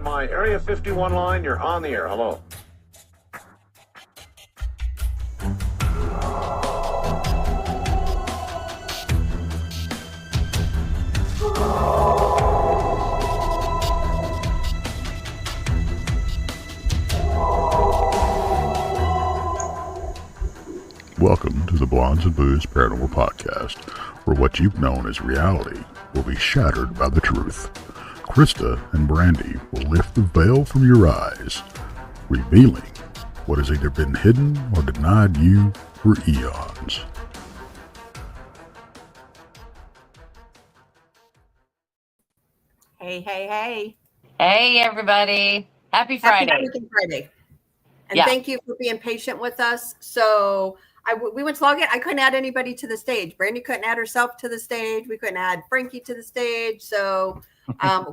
my Area 51 line. You're on the air. Hello. Welcome to the Blondes and Booze Paranormal Podcast, where what you've known as reality will be shattered by the truth. Krista and Brandy will lift the veil from your eyes, revealing what has either been hidden or denied you for eons. Hey, hey, hey. Hey, everybody. Happy Friday. Happy freaking Friday. And thank you for being patient with us. So we went to log in. I couldn't add anybody to the stage. Brandy couldn't add herself to the stage. We couldn't add Frankie to the stage. So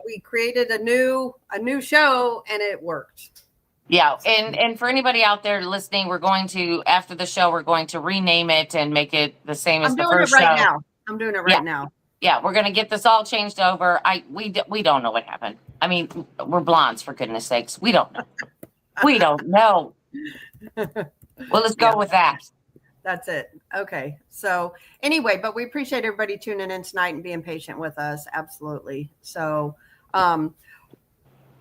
we created a new show and it worked. Yeah. And for anybody out there listening, we're going to, after the show, we're going to rename it and make it the same as the first show. I'm doing it right now. Yeah, we're gonna get this all changed over. We don't know what happened. I mean, we're blondes, for goodness sakes. We don't know. We don't know. Well, let's go with that. That's it. Okay. So anyway, but we appreciate everybody tuning in tonight and being patient with us. Absolutely. So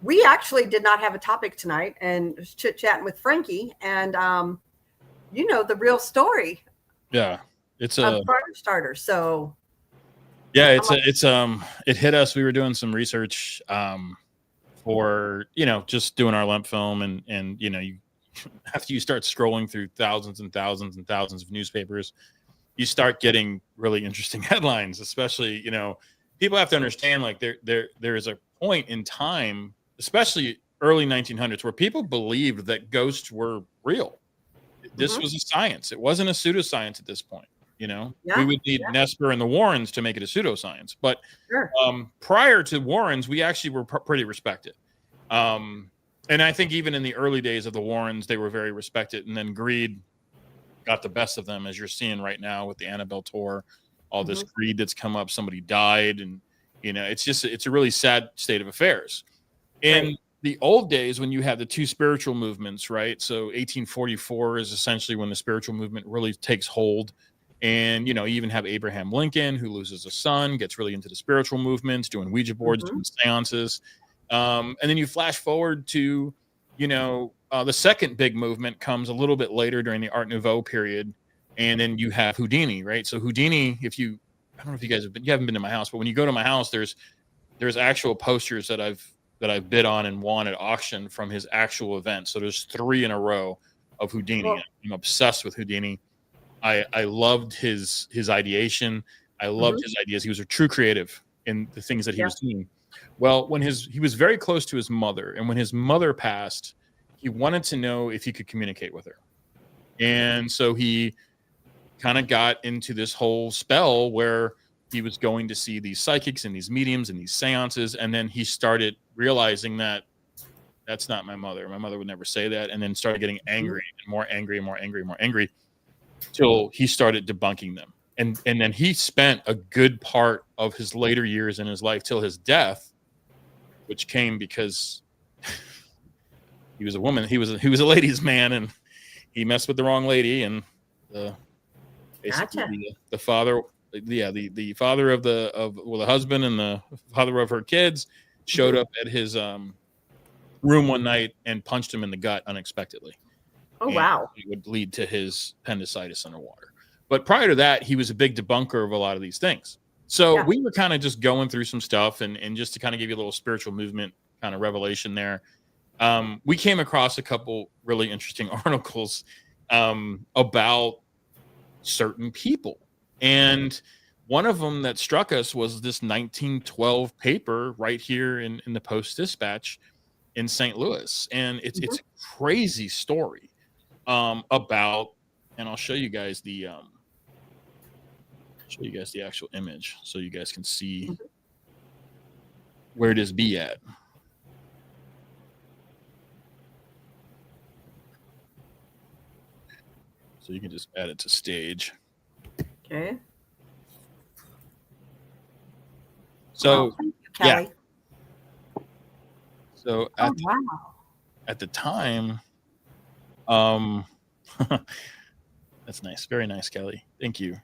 we actually did not have a topic tonight and was chit-chatting with Frankie and the real story. Yeah. It's a Firestarter. So yeah, it hit us. We were doing some research for, just doing our Lemp film and you after you start scrolling through thousands and thousands and thousands of newspapers, you start getting really interesting headlines, especially, people have to understand like there is a point in time, especially early 1900s, where people believed that ghosts were real. This was a science. It wasn't a pseudoscience at this point. We would need Nesper and the Warrens to make it a pseudoscience. But prior to Warrens, we actually were pretty respected. And I think even in the early days of the Warrens, they were very respected. And then greed got the best of them, as you're seeing right now with the Annabelle tour, all this greed that's come up. Somebody died. And, it's a really sad state of affairs. In the old days, when you had the two spiritual movements, right? So 1844 is essentially when the spiritual movement really takes hold. And, you even have Abraham Lincoln, who loses a son, gets really into the spiritual movements, doing Ouija boards, doing seances. And then you flash forward to, the second big movement comes a little bit later during the Art Nouveau period. And then you have Houdini, right? So Houdini, I don't know if you haven't been to my house, but when you go to my house, there's actual posters that I've bid on and won at auction from his actual event. So there's 3 in a row of Houdini. Cool. I'm obsessed with Houdini. I loved his ideation. I loved his ideas. He was a true creative in the things that he was doing. Well, he was very close to his mother, and when his mother passed, he wanted to know if he could communicate with her. And so he kind of got into this whole spell where he was going to see these psychics and these mediums and these seances, and then he started realizing that that's not my mother. My mother would never say that, and then started getting angry and more angry and more angry and more angry, till he started debunking them. And then he spent a good part of his later years in his life till his death, which came because he was a woman. He was a ladies' man, and he messed with the wrong lady. And basically the father, the father of the husband and the father of her kids showed up at his room one night and punched him in the gut unexpectedly. Oh, wow. It would lead to his appendicitis underwater. But prior to that, he was a big debunker of a lot of these things. So we were kind of just going through some stuff and just to kind of give you a little spiritual movement kind of revelation there. We came across a couple really interesting articles about certain people. And one of them that struck us was this 1912 paper right here in the Post-Dispatch in St. Louis. And it's a crazy story about, and I'll show you guys the actual image so you guys can see where this be at. So you can just add it to stage. Okay. So, thank you, Kelly. So at the time, that's nice. Very nice, Kelly. Thank you.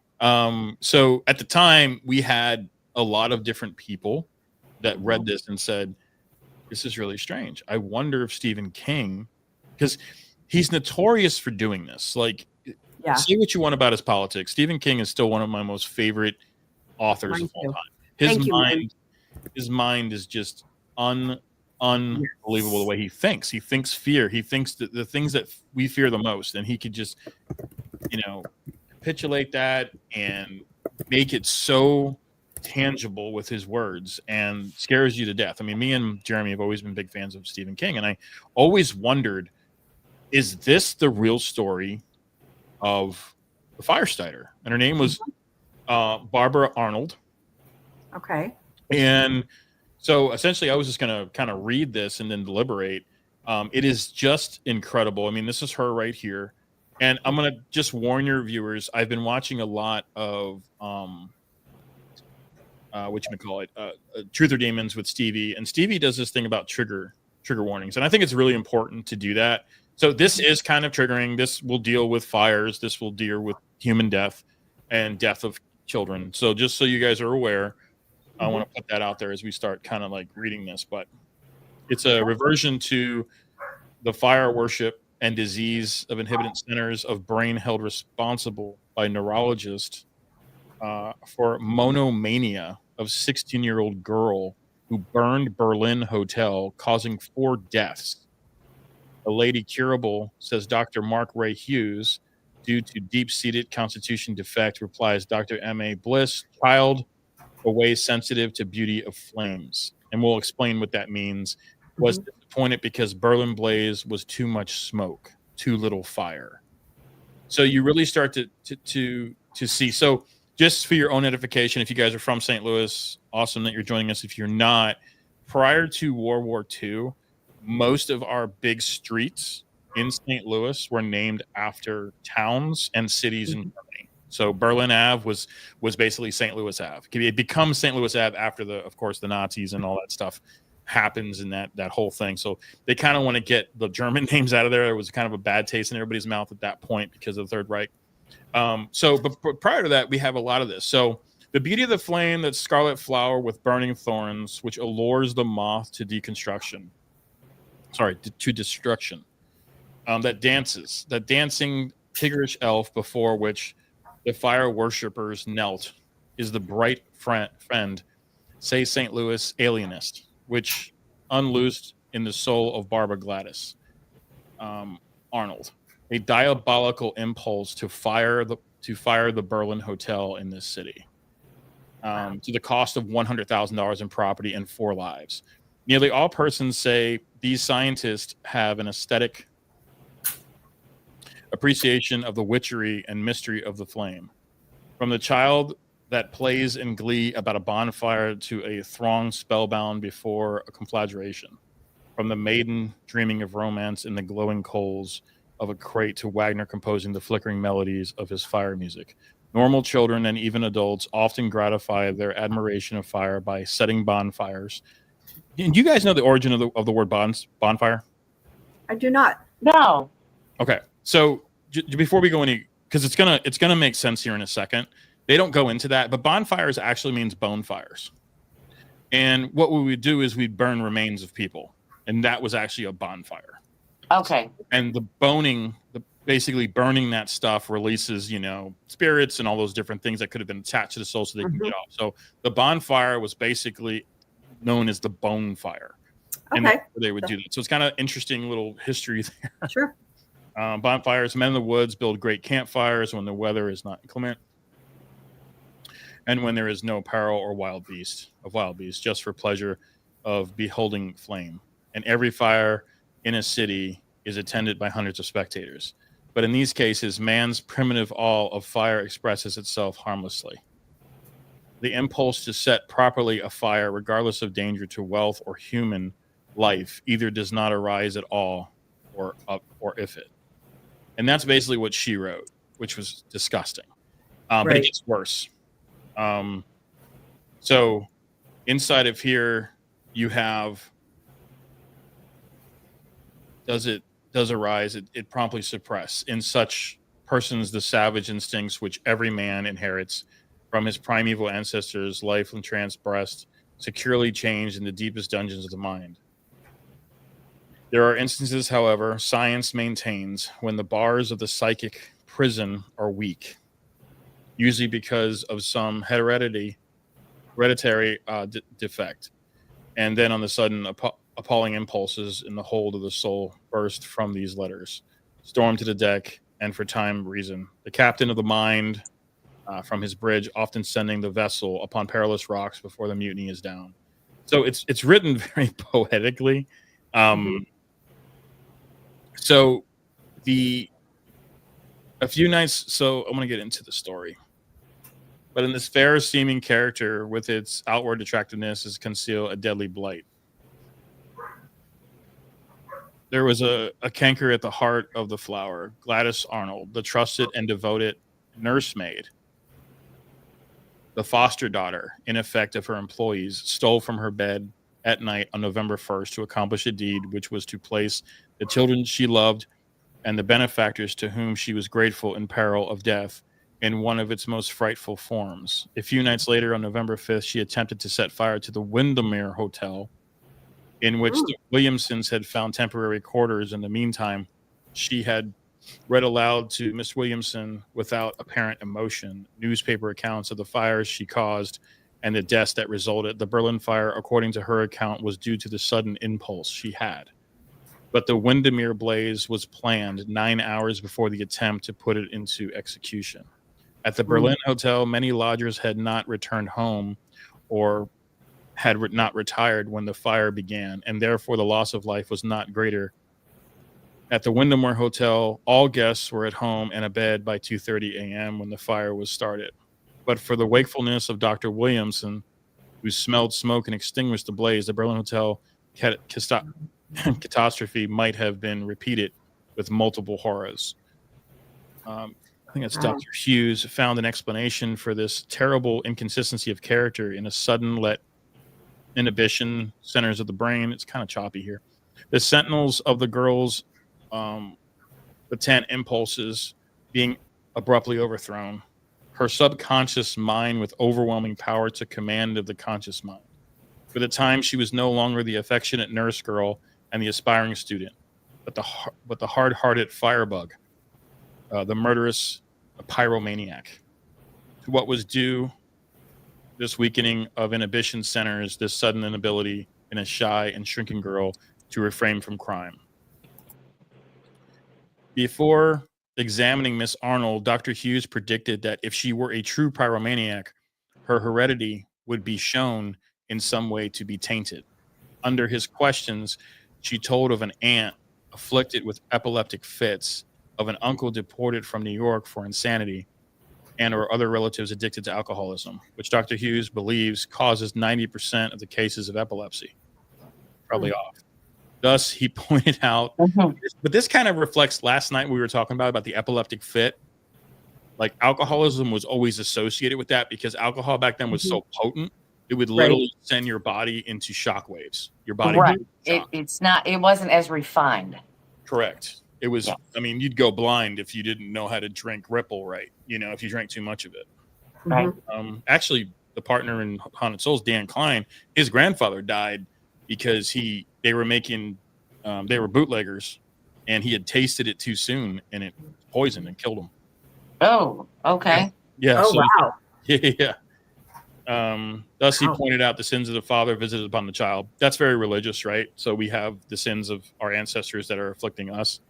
So at the time, we had a lot of different people that read this and said, this is really strange. I wonder if Stephen King, because he's notorious for doing this. Like, say what you want about his politics. Stephen King is still one of my most favorite authors of all time. His mind is just unbelievable the way he thinks. He thinks fear. He thinks that the things that we fear the most, and he could just, capitulate that and make it so tangible with his words and scares you to death. I mean, me and Jeremy have always been big fans of Stephen King, and I always wondered, is this the real story of the Firestarter? And her name was Barbara Arnold. Okay. And so essentially I was just going to kind of read this and then deliberate. It is just incredible. I mean, this is her right here. And I'm going to just warn your viewers. I've been watching a lot of Truth or Demons with Stevie. And Stevie does this thing about trigger warnings. And I think it's really important to do that. So this is kind of triggering. This will deal with fires. This will deal with human death and death of children. So just so you guys are aware, I want to put that out there as we start kind of like reading this. But it's a reversion to the fire worship and disease of inhibited centers of brain held responsible by neurologists for monomania of 16-year-old girl who burned Berlin hotel, causing 4 deaths. A lady curable, says Dr. Mark Ray Hughes, due to deep-seated constitution defect, replies Dr. M.A. Bliss, child away sensitive to beauty of flames. And we'll explain what that means. Was disappointed because Berlin blaze was too much smoke, too little fire. So you really start to see. So just for your own edification, if you guys are from St. Louis, awesome that you're joining us. If you're not, prior to World War II, most of our big streets in St. Louis were named after towns and cities in Germany. So Berlin Ave was basically St. Louis Ave. It becomes St. Louis Ave after of course, the Nazis and all that stuff happens in that whole thing. So they kind of want to get the German names out of there. It was kind of a bad taste in everybody's mouth at that point because of the Third Reich. But prior to that, we have a lot of this. So the beauty of the flame, that scarlet flower with burning thorns, which allures the moth to destruction. That dances, that dancing tigerish elf before which the fire worshippers knelt, is the bright friend, say St. Louis alienist, which unloosed in the soul of Barbara Gladys Arnold, a diabolical impulse to fire the Berlin hotel in this city, to the cost of $100,000 in property and 4 lives. Nearly all persons say these scientists have an aesthetic appreciation of the witchery and mystery of the flame. From the child that plays in glee about a bonfire to a throng spellbound before a conflagration. From the maiden dreaming of romance in the glowing coals of a crate to Wagner composing the flickering melodies of his fire music. Normal children and even adults often gratify their admiration of fire by setting bonfires. Do you guys know the origin of the word bonfire? I do not. No. Okay, so before we go any, because it's gonna make sense here in a second. They don't go into that, but bonfires actually means bone fires. And what we would do is we'd burn remains of people, and that was actually a bonfire. Okay. And the boning, basically burning that stuff releases, spirits and all those different things that could have been attached to the soul so they can get off. So the bonfire was basically known as the bone fire. Okay. And they would do that. So it's kind of interesting little history there. Sure. Bonfires, men in the woods build great campfires when the weather is not inclement, and when there is no peril or wild beast, just for pleasure of beholding flame. And every fire in a city is attended by hundreds of spectators. But in these cases, man's primitive awe of fire expresses itself harmlessly. The impulse to set properly afire, regardless of danger to wealth or human life, either does not arise at all, or if it. And that's basically what she wrote, which was disgusting. But it gets worse. So inside of here, you have does arise, it promptly suppress in such persons the savage instincts which every man inherits from his primeval ancestors, life entranced breast, securely changed in the deepest dungeons of the mind. There are instances, however, science maintains, when the bars of the psychic prison are weak, usually because of some hereditary defect, and then on the sudden appalling impulses in the hold of the soul burst from these letters, storm to the deck, and for time reason, the captain of the mind from his bridge, often sending the vessel upon perilous rocks before the mutiny is down. So it's written very poetically. So a few nights. So I'm going to get into the story. But in this fair seeming character, with its outward attractiveness, is concealed a deadly blight. There was a canker at the heart of the flower, Gladys Arnold, the trusted and devoted nursemaid. The foster daughter, in effect, of her employees, stole from her bed at night on November 1st to accomplish a deed which was to place the children she loved and the benefactors to whom she was grateful in peril of death in one of its most frightful forms. A few nights later, on November 5th, she attempted to set fire to the Windermere Hotel, in which the Williamsons had found temporary quarters. In the meantime, she had read aloud to Miss Williamson, without apparent emotion, newspaper accounts of the fires she caused and the deaths that resulted. The Berlin fire, according to her account, was due to the sudden impulse she had. But the Windermere blaze was planned 9 hours before the attempt to put it into execution. At the Berlin Hotel, many lodgers had not returned home or had not retired when the fire began, and therefore the loss of life was not greater. At the Windermere Hotel, all guests were at home and abed by 2:30 a.m. when the fire was started. But for the wakefulness of Dr. Williamson, who smelled smoke and extinguished the blaze, the Berlin Hotel catastrophe might have been repeated with multiple horrors. I think it's Dr. Hughes found an explanation for this terrible inconsistency of character in a sudden let inhibition centers of the brain. It's kind of choppy here. The sentinels of the girl's latent impulses being abruptly overthrown. Her subconscious mind with overwhelming power to command of the conscious mind. For the time, she was no longer the affectionate nurse girl and the aspiring student, but the hard-hearted firebug, the murderous pyromaniac. To what was due this weakening of inhibition centers, this sudden inability in a shy and shrinking girl to refrain from crime. Before examining Miss Arnold, Dr. Hughes predicted that if she were a true pyromaniac, her heredity would be shown in some way to be tainted. Under his questions, she told of an aunt afflicted with epileptic fits, of an uncle deported from New York for insanity, and or other relatives addicted to alcoholism, which Dr. Hughes believes causes 90% of the cases of epilepsy. Probably off. Thus, he pointed out, but this kind of reflects last night we were talking about the epileptic fit. Like alcoholism was always associated with that because alcohol back then was so potent, it would literally send your body into shockwaves. Your body, it wasn't as refined. Correct. It was. Yeah. I mean, you'd go blind if you didn't know how to drink Ripple right. You know, if you drank too much of it. Right. Actually, the partner in Haunted Souls, Dan Klein, his grandfather died because they were bootleggers, and he had tasted it too soon, and it poisoned and killed him. Oh, okay. Yeah. Oh, wow. Yeah. Thus, he pointed out the sins of the father visited upon the child. That's very religious, right? So we have the sins of our ancestors that are afflicting us.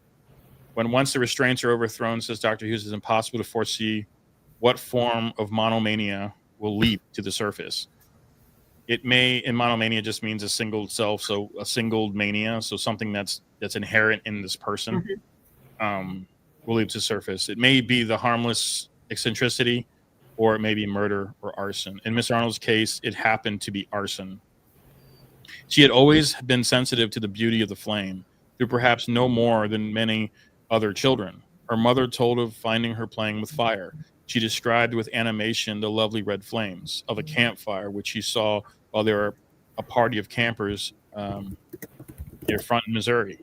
When once the restraints are overthrown, says Dr. Hughes, it's impossible to foresee what form of monomania will leap to the surface. It may, in monomania, just means a single self, so a single mania, so something that's inherent in this person will leap to the surface. It may be the harmless eccentricity, or it may be murder or arson. In Miss Arnold's case, it happened to be arson. She had always been sensitive to the beauty of the flame, through perhaps no more than many other children. Her mother told of finding her playing with fire. She described with animation the lovely red flames of a campfire, which she saw while there were a party of campers near Front in Missouri.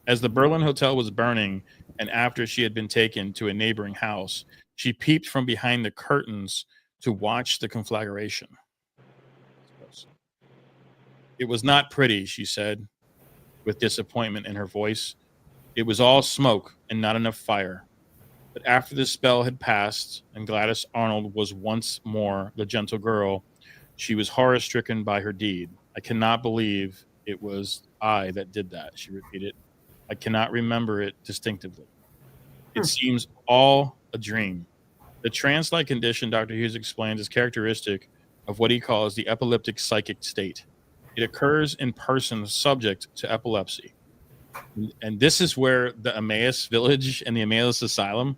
As the Berlin Hotel was burning, and after she had been taken to a neighboring house, she peeped from behind the curtains to watch the conflagration. It was not pretty, she said, with disappointment in her voice. It was all smoke and not enough fire. But after the spell had passed and Gladys Arnold was once more the gentle girl, she was horror-stricken by her deed. I cannot believe it was I that did that, she repeated. I cannot remember it distinctively. It seems all a dream. The trance-like condition, Dr. Hughes explains, is characteristic of what he calls the epileptic psychic state. It occurs in persons subject to epilepsy. And this is where the Emmaus Village and the Emmaus Asylum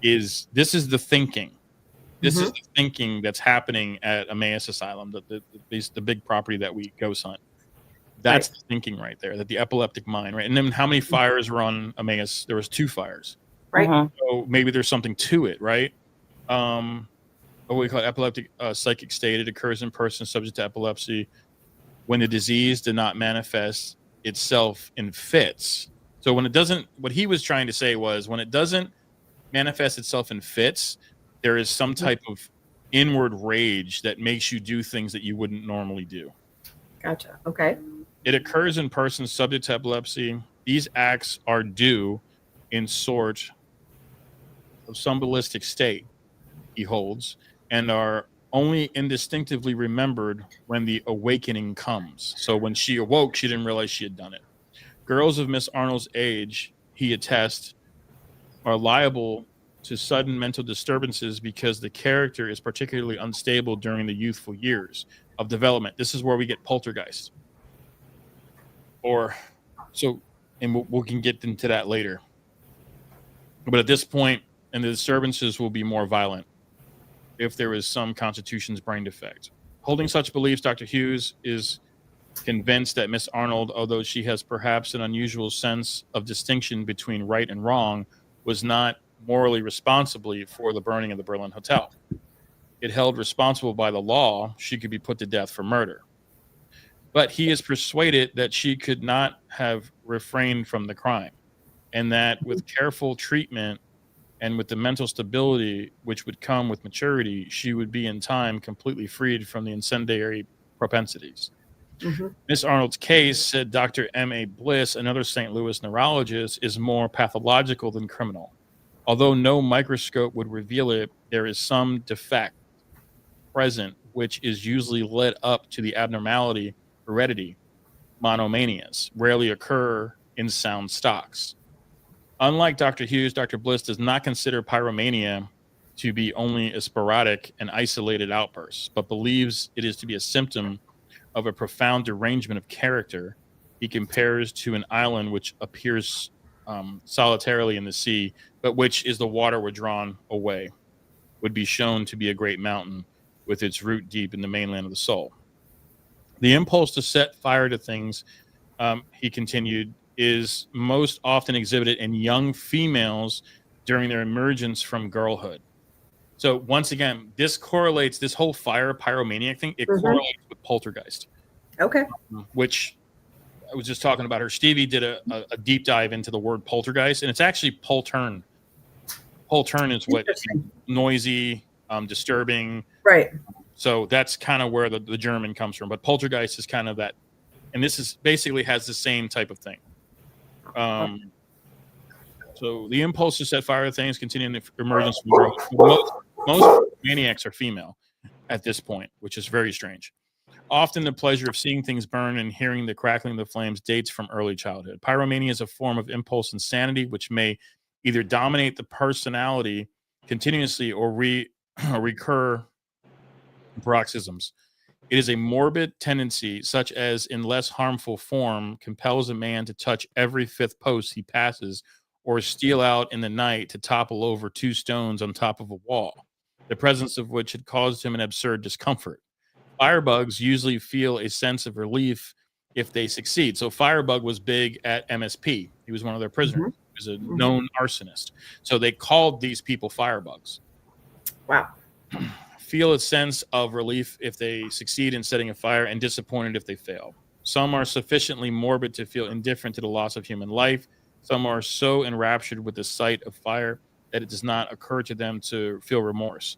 is. This is the thinking. This is the thinking that's happening at Emmaus Asylum, the big property that we ghost hunt. That's the thinking right there, that the epileptic mind, right? And then how many fires were on Emmaus? There was 2 fires. Right. So maybe there's something to it, right? What we call epileptic psychic state. It occurs in persons subject to epilepsy when the disease did not manifest itself in fits. So when it doesn't, what he was trying to say was when it doesn't manifest itself in fits, there is some type of inward rage that makes you do things that you wouldn't normally do. Gotcha. Okay. It occurs in persons subject to epilepsy. These acts are due in sort of some ballistic state, he holds, and are only indistinctively remembered when the awakening comes. So when she awoke, she didn't realize she had done it. Girls of Miss Arnold's age, he attests, are liable to sudden mental disturbances because the character is particularly unstable during the youthful years of development. This is where we get poltergeist. And we can get into that later. But at this point, and the disturbances will be more violent if there is some constitution's brain defect. Holding such beliefs, Dr. Hughes is convinced that Miss Arnold, although she has perhaps an unusual sense of distinction between right and wrong, was not morally responsible for the burning of the Berlin Hotel. It held responsible by the law, she could be put to death for murder. But he is persuaded that she could not have refrained from the crime, and that with careful treatment and with the mental stability which would come with maturity, she would be in time completely freed from the incendiary propensities. Miss Arnold's case, said Dr. M.A. Bliss, another St. Louis neurologist, is more pathological than criminal. Although no microscope would reveal it, there is some defect present which is usually led up to the abnormality, heredity. Monomanias rarely occur in sound stocks. Unlike Dr. Hughes, Dr. Bliss does not consider pyromania to be only a sporadic and isolated outburst, but believes it is to be a symptom of a profound derangement of character. He compares to an island which appears solitarily in the sea, but which, is the water were drawn away, would be shown to be a great mountain with its root deep in the mainland of the soul. The impulse to set fire to things, he continued, is most often exhibited in young females during their emergence from girlhood. So once again, this correlates, this whole fire pyromaniac thing, it correlates with poltergeist. Okay. Which I was just talking about her. Stevie did a deep dive into the word poltergeist, and it's actually poltern. Poltern is what noisy, disturbing. Right. So that's kind of where the German comes from. But poltergeist is kind of that. And this is basically has the same type of thing. So the impulse to set fire to things continuing the emergence from growth. Most maniacs are female at this point, which is very strange. Often the pleasure of seeing things burn and hearing the crackling of the flames dates from early childhood. Pyromania is a form of impulse insanity which may either dominate the personality continuously or recur in paroxysms. It is a morbid tendency, such as in less harmful form, compels a man to touch every fifth post he passes or steal out in the night to topple over 2 stones on top of a wall, the presence of which had caused him an absurd discomfort. Firebugs usually feel a sense of relief if they succeed. So Firebug was big at MSP. He was one of their prisoners. He was a known arsonist. So they called these people firebugs. Wow. Feel a sense of relief if they succeed in setting a fire and disappointed if they fail. Some are sufficiently morbid to feel indifferent to the loss of human life. Some are so enraptured with the sight of fire that it does not occur to them to feel remorse.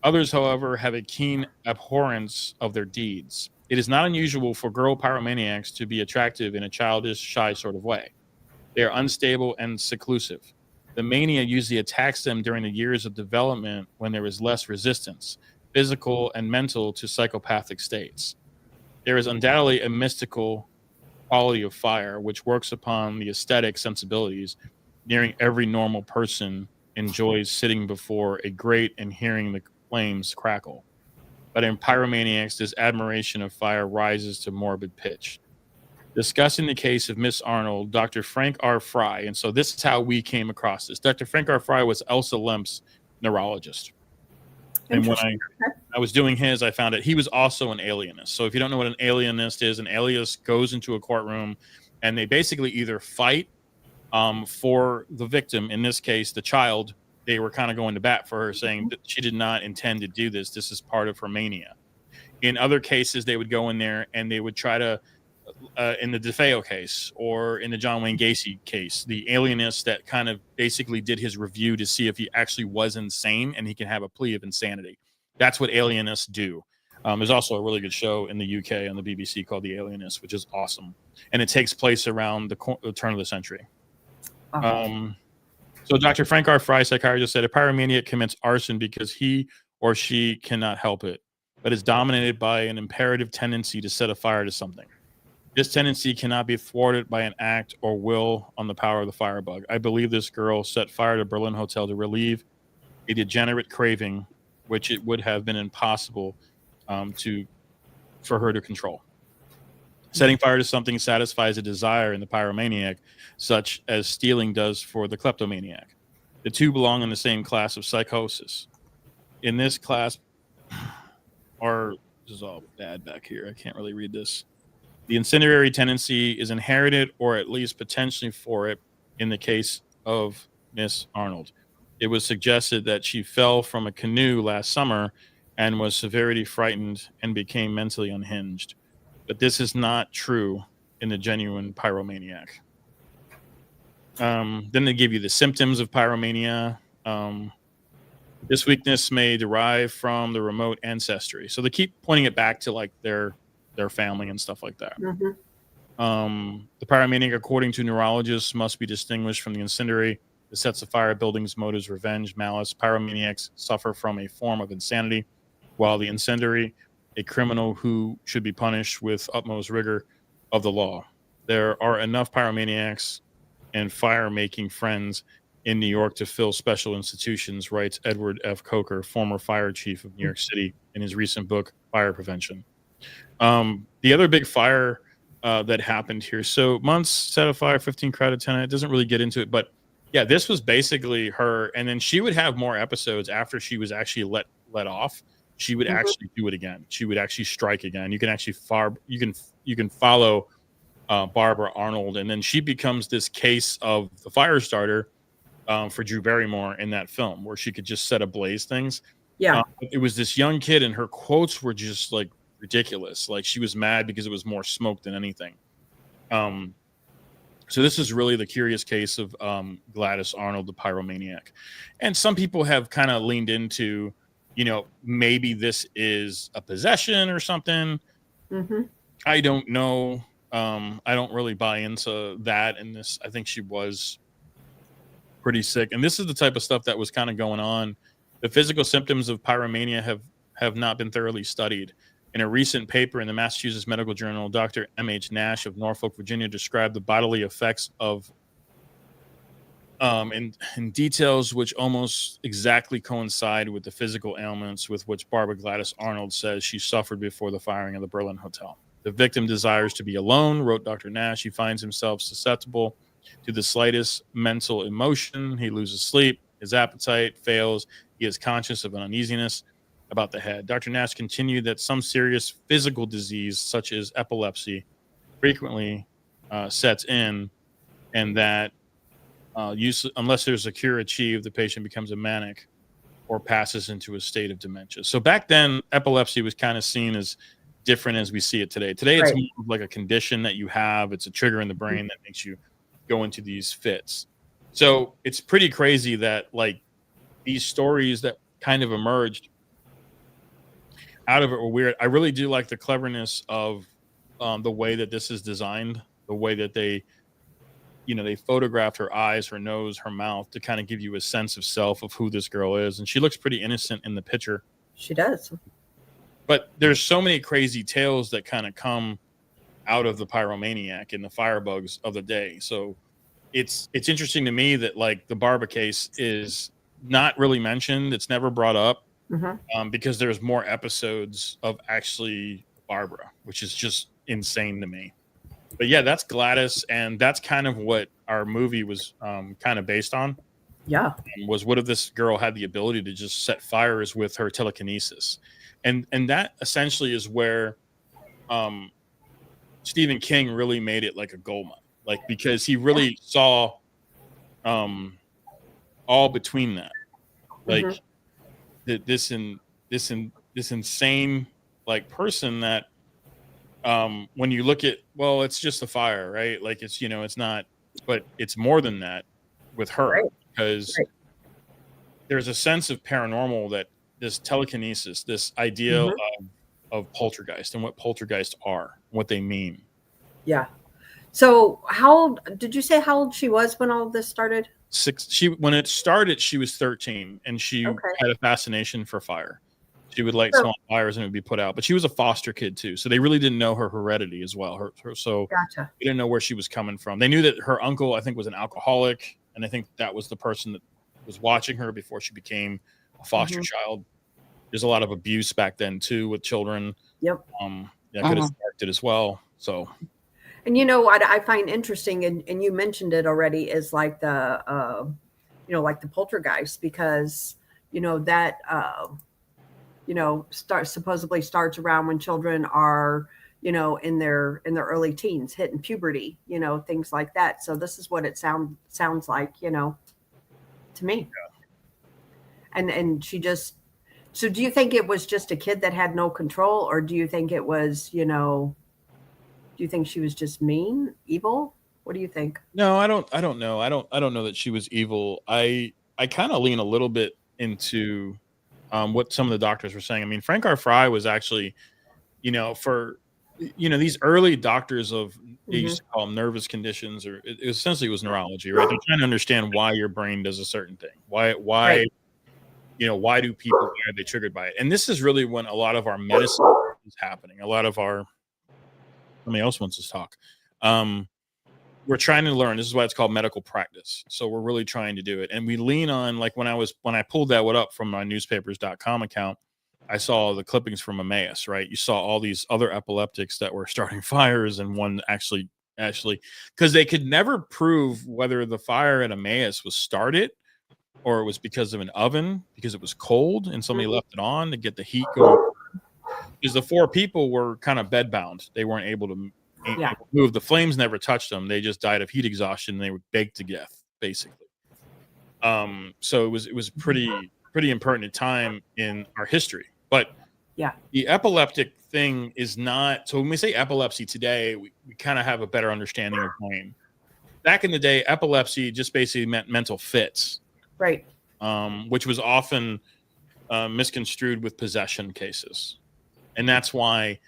Others, however, have a keen abhorrence of their deeds. It is not unusual for girl pyromaniacs to be attractive in a childish, shy sort of way. They are unstable and seclusive. The mania usually attacks them during the years of development when there is less resistance, physical and mental, to psychopathic states. There is undoubtedly a mystical quality of fire which works upon the aesthetic sensibilities. Nearing every normal person enjoys sitting before a grate and hearing the flames crackle. But in pyromaniacs, this admiration of fire rises to morbid pitch. Discussing the case of Miss Arnold, Dr. Frank R. Fry, and so this is how we came across this. Dr. Frank R. Fry was Elsa Lemp's neurologist. And when I was doing his, I found that he was also an alienist. So if you don't know what an alienist is, an alienist goes into a courtroom and they basically either fight for the victim, in this case, the child. They were kind of going to bat for her, saying that she did not intend to do this. This is part of her mania. In other cases, they would go in there and they would try to, in the DeFeo case or in the John Wayne Gacy case, the alienist that kind of basically did his review to see if he actually was insane and he can have a plea of insanity. That's what alienists do. There's also a really good show in the UK on the BBC called The Alienist, which is awesome. And it takes place around the turn of the century. So Dr. Frank R. Fry, psychiatrist, said a pyromaniac commits arson because he or she cannot help it, but is dominated by an imperative tendency to set a fire to something. This tendency cannot be thwarted by an act or will on the power of the firebug. I believe this girl set fire to Berlin Hotel to relieve a degenerate craving, which it would have been impossible for her to control. Setting fire to something satisfies a desire in the pyromaniac, such as stealing does for the kleptomaniac. The two belong in the same class of psychosis. In this class, this is all bad back here. I can't really read this. The incendiary tendency is inherited, or at least potentially for it, in the case of Miss Arnold. It was suggested that she fell from a canoe last summer and was severely frightened and became mentally unhinged. But this is not true in the genuine pyromaniac. Then they give you the symptoms of pyromania. This weakness may derive from the remote ancestry. So they keep pointing it back to like their family and stuff like that. Mm-hmm. The pyromaniac, according to neurologists, must be distinguished from the incendiary that sets afire buildings, motives, revenge, malice. Pyromaniacs suffer from a form of insanity, while the incendiary, a criminal who should be punished with utmost rigor of the law. There are enough pyromaniacs and fire-making friends in New York to fill special institutions, writes Edward F. Coker, former fire chief of New York City, in his recent book, Fire Prevention. The other big fire that happened here. So months set afire, 15 crowded tenant. It doesn't really get into it, but yeah, this was basically her. And then she would have more episodes after she was actually let off. She would actually do it again. She would actually strike again. You can actually you can follow Barbara Arnold, and then she becomes this case of the Firestarter for Drew Barrymore in that film, where she could just set ablaze things. Yeah, it was this young kid, and her quotes were just like ridiculous. Like she was mad because it was more smoke than anything. So this is really the curious case of Gladys Arnold, the pyromaniac, and some people have kind of leaned into, maybe this is a possession or something. Mm-hmm. I don't know. I don't really buy into that. And this, I think she was pretty sick. And this is the type of stuff that was kind of going on. The physical symptoms of pyromania have not been thoroughly studied. In a recent paper in the Massachusetts Medical Journal, Dr. M.H. Nash of Norfolk, Virginia, described the bodily effects of in details which almost exactly coincide with the physical ailments with which Barbara Gladys Arnold says she suffered before the firing of the Berlin Hotel. The victim desires to be alone, wrote Dr. Nash. He finds himself susceptible to the slightest mental emotion. He loses sleep. His appetite fails. He is conscious of an uneasiness about the head. Dr. Nash continued that some serious physical disease, such as epilepsy, frequently sets in, and that unless there's a cure achieved, the patient becomes a manic or passes into a state of dementia. So back then, epilepsy was kind of seen as different as we see it today. Today, it's Right. more of like a condition that you have. It's a trigger in the brain that makes you go into these fits. So it's pretty crazy that like these stories that kind of emerged out of it were weird. I really do like the cleverness of the way that this is designed, the way that they photographed her eyes, her nose, her mouth to kind of give you a sense of self of who this girl is. And she looks pretty innocent in the picture. She does. But there's so many crazy tales that kind of come out of the pyromaniac and the firebugs of the day. So it's interesting to me that like the Barbara case is not really mentioned. It's never brought up because there's more episodes of actually Barbara, which is just insane to me. But yeah, that's Gladys, and that's kind of what our movie was kind of based on. Yeah. Was what if this girl had the ability to just set fires with her telekinesis? And that essentially is where Stephen King really made it like a gold mine. Like, because he really saw all between that, like this insane like person that when you look at, well, it's just a fire, right? Like it's it's not, but it's more than that with her, because there's a sense of paranormal, that this telekinesis, this idea of poltergeist and what poltergeists are, what they mean. Yeah. So how old did you say how old she was when all of this started? When it started, she was 13, and she had a fascination for fire. She would light small fires and it would be put out. But she was a foster kid too, so they really didn't know her heredity as well. So they didn't know where she was coming from. They knew that her uncle, I think, was an alcoholic, and I think that was the person that was watching her before she became a foster child. There's a lot of abuse back then too with children. Yep. Could have sparked it as well. So. And you know what I find interesting, and you mentioned it already, is like the, like the poltergeist, because that supposedly starts around when children are in their early teens, hitting puberty, things like that. So this is what it sounds like, to me. Yeah. And she just. So do you think it was just a kid that had no control, or do you think it was do you think she was just mean, evil? What do you think? No, I don't know. I don't know that she was evil. I kind of lean a little bit into what some of the doctors were saying. I mean, Frank R. Fry was actually, for these early doctors of, they used to call them nervous conditions, or it essentially was neurology, right? They're trying to understand why your brain does a certain thing. Why why do people, why are they triggered by it? And this is really when a lot of our medicine is happening. A lot of our, somebody else wants to talk. We're trying to learn. This is why it's called medical practice. So we're really trying to do it. And we lean on, like when I pulled that up from my newspapers.com account, I saw the clippings from Emmaus, right? You saw all these other epileptics that were starting fires, and one actually, because they could never prove whether the fire at Emmaus was started or it was because of an oven, because it was cold and somebody left it on to get the heat going. Because the 4 people were kind of bedbound. They weren't able to move. The flames never touched them. They just died of heat exhaustion. And they were baked to death, basically. So it was pretty impertinent time in our history. But the epileptic thing is not. So when we say epilepsy today, we kind of have a better understanding of brain. Back in the day, epilepsy just basically meant mental fits, right? Which was often misconstrued with possession cases. And that's why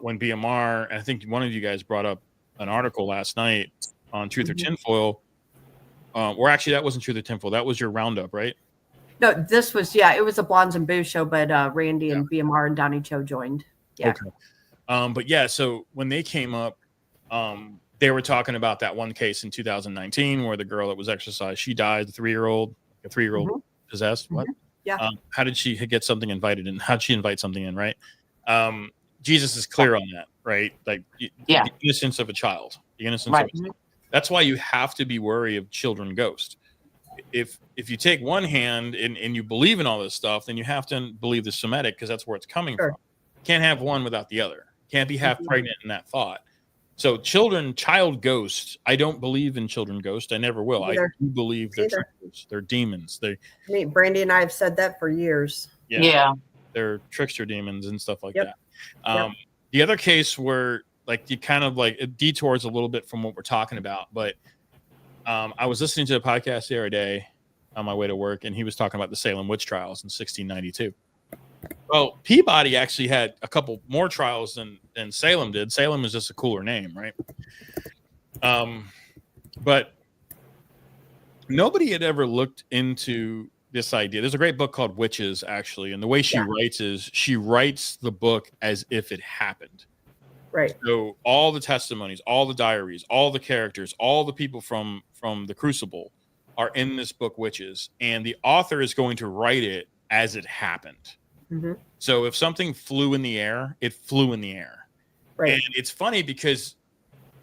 when BMR, I think one of you guys brought up an article last night on Truth or Tinfoil, or actually that wasn't Truth or Tinfoil. That was your roundup, right? No, this was, it was a Blondes and Booze show, but Randy and BMR and Donnie Cho joined. Yeah. Okay. But yeah, so when they came up, they were talking about that one case in 2019 where the girl that was exorcised, she died, the 3-year-old possessed. What? Yeah. How did she get something invited in? How'd she invite something in, right? Jesus is clear on that, right? Like the innocence of a child, the innocence of a child. That's why you have to be wary of children ghosts. If you take one hand and you believe in all this stuff, then you have to believe the Semitic, because that's where it's coming from. Can't have one without the other. Can't be half pregnant in that thought. So child ghosts, I don't believe in children ghosts. I never will. I do believe they're tricksters. They're demons. Brandy and I have said that for years. Yeah. they're trickster demons and stuff like Yep. that. The other case where like you kind of like it detours a little bit from what we're talking about, but I was listening to a podcast the other day on my way to work, and he was talking about the Salem witch trials in 1692. Well, Peabody actually had a couple more trials than Salem did. Salem is just a cooler name, right? But nobody had ever looked into this idea. There's a great book called Witches, actually, and the way she writes is she writes the book as if it happened. Right. So all the testimonies, all the diaries, all the characters, all the people from the Crucible are in this book, Witches, and the author is going to write it as it happened. Mm-hmm. So if something flew in the air, it flew in the air. Right. And it's funny because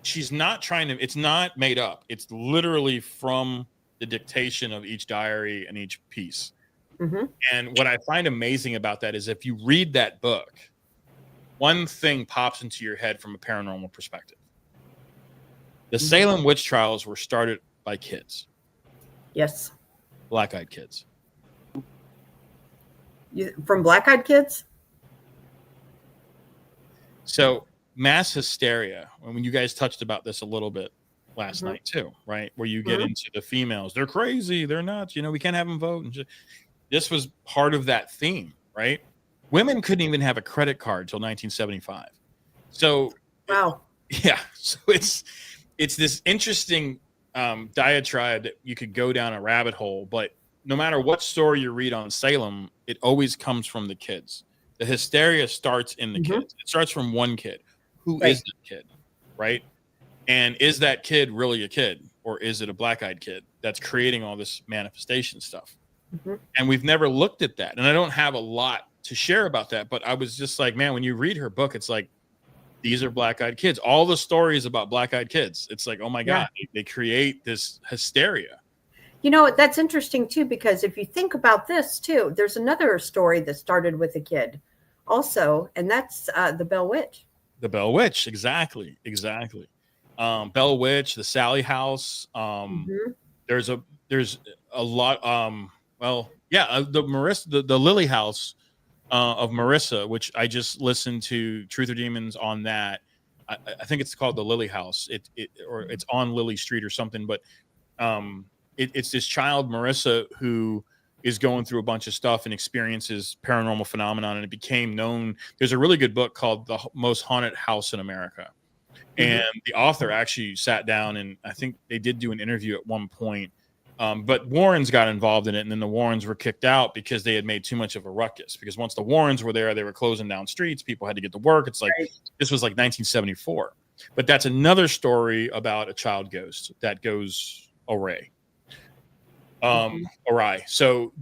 she's not trying to, it's not made up. It's literally from the dictation of each diary and each piece. Mm-hmm. And what I find amazing about that is if you read that book, one thing pops into your head from a paranormal perspective. The Salem witch trials were started by kids. Yes. Black-eyed kids. From black-eyed kids? So mass hysteria, when you guys touched about this a little bit last night too, right? Where you get into the females. They're crazy. They're nuts. You know, we can't have them vote. And this was part of that theme, right? Women couldn't even have a credit card till 1975. So, wow. So it's this interesting diatribe that you could go down a rabbit hole, but no matter what story you read on Salem, it always comes from the kids. The hysteria starts in the kids. It starts from one kid. Who is that kid, right? And is that kid really a kid, or is it a black-eyed kid that's creating all this manifestation stuff? And we've never looked at that. And I don't have a lot to share about that, but I was just like, man, when you read her book, it's like, these are black-eyed kids. All the stories about black-eyed kids. It's like, oh my God, they create this hysteria. You know, that's interesting too, because if you think about this too, there's another story that started with a kid also, and that's the Bell Witch. The Bell Witch, exactly. Bell Witch, the Sally House. There's a lot. The Marissa, the Lily House of Marissa, which I just listened to Truth or Demons on that. I think it's called the Lily House. It's on Lily Street or something, but it's this child Marissa who is going through a bunch of stuff and experiences paranormal phenomenon, and it became known. There's a really good book called The Most Haunted House in America, and the author actually sat down, and I think they did do an interview at one point, but Warrens got involved in it, and then the Warrens were kicked out because they had made too much of a ruckus, because once the Warrens were there, they were closing down streets, people had to get to work. It's like this was like 1974, but that's another story about a child ghost that goes awry. So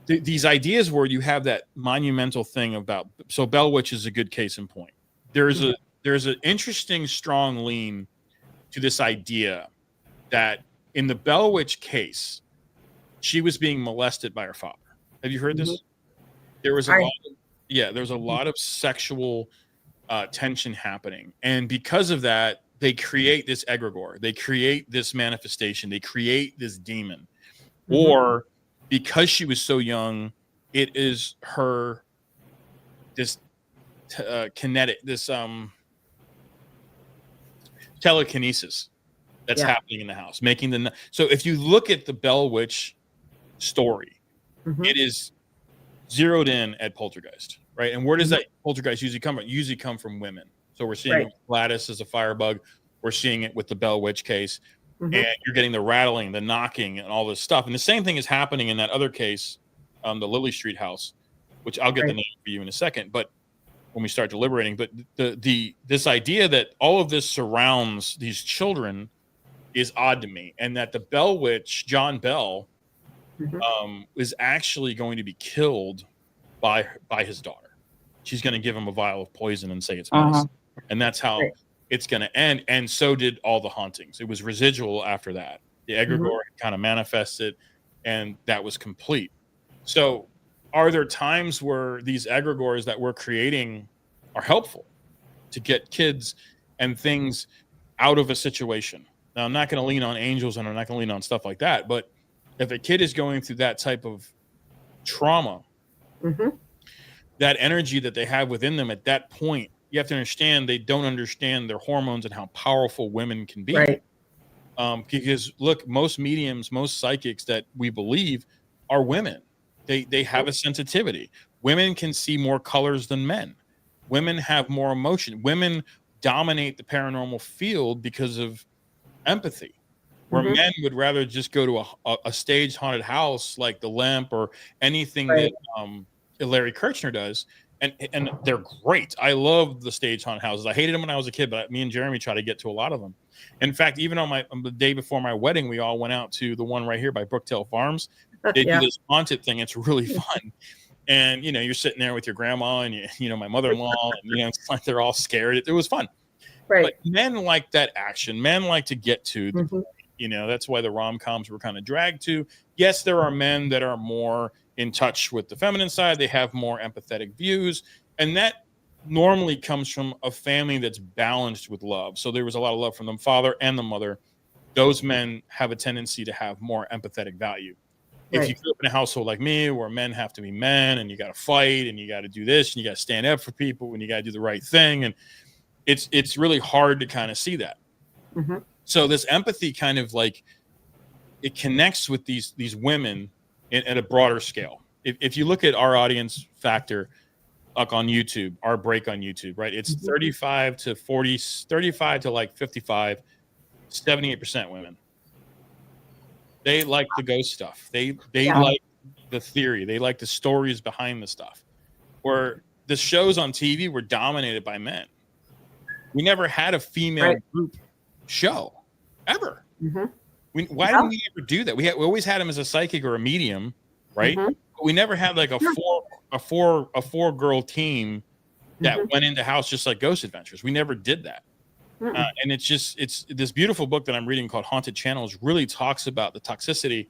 these ideas where you have that monumental thing about, so Bell Witch is a good case in point. There's an interesting strong lean to this idea that in the Bell Witch case, she was being molested by her father. Have you heard this? There was a lot of sexual tension happening, and because of that, they create this egregore, they create this manifestation, they create this demon. Or because she was so young, it is her telekinesis that's happening in the house, making the. So if you look at the Bell Witch story, it is zeroed in at poltergeist, right? And where does that poltergeist usually come from? Usually come from women. So we're seeing it with Gladys as a firebug. We're seeing it with the Bell Witch case. And you're getting the rattling, the knocking, and all this stuff. And the same thing is happening in that other case, the Lily Street house, which I'll get the name for you in a second. But when we start deliberating, but this idea that all of this surrounds these children is odd to me, and that the Bell Witch, John Bell, is actually going to be killed by his daughter. She's going to give him a vial of poison and say it's medicine, and that's how. It's going to end, and so did all the hauntings. It was residual after that. The egregore kind of manifested, and that was complete. So are there times where these egregores that we're creating are helpful to get kids and things out of a situation? Now, I'm not going to lean on angels, and I'm not going to lean on stuff like that, but if a kid is going through that type of trauma, Mm-hmm. That energy that they have within them at that point, you have to understand they don't understand their hormones and how powerful women can be. Right. Because look, most mediums, most psychics that we believe are women. They have a sensitivity. Women can see more colors than men. Women have more emotion. Women dominate the paranormal field because of empathy, where Mm-hmm. men would rather just go to a staged haunted house like the Limp or anything Right. that Larry Kirchner does. And they're great. I love the stage haunted houses. I hated them when I was a kid, but me and Jeremy try to get to a lot of them. In fact, even on the day before my wedding, we all went out to the one right here by Brooktail Farms. They do this haunted thing. It's really fun. And, you're sitting there with your grandma and, my mother-in-law, and, it's like they're all scared. It was fun. Right. But men like that action. Men like to get to the point. That's why the rom-coms were kind of dragged to. Yes, there are men that are more in touch with the feminine side. They have more empathetic views. And that normally comes from a family that's balanced with love. So there was a lot of love from the father and the mother. Those men have a tendency to have more empathetic value. If you grew up in a household like me, where men have to be men and you got to fight and you got to do this and you got to stand up for people and you got to do the right thing. And it's really hard to kind of see that. Mm-hmm. So this empathy kind of like, it connects with these women at a broader scale. If you look at our audience factor, like on YouTube, our break on YouTube, right? It's 35 to 40, 35 to like 55, 78% women. They like the ghost stuff. They like the theory. They like the stories behind the stuff. Where the shows on TV were dominated by men. We never had a female group show ever. Mm-hmm. Why didn't we ever do that? We always had them as a psychic or a medium, right? Mm-hmm. But we never had like a four girl team that went into house just like Ghost Adventures. We never did that. And it's this beautiful book that I'm reading called Haunted Channels really talks about the toxicity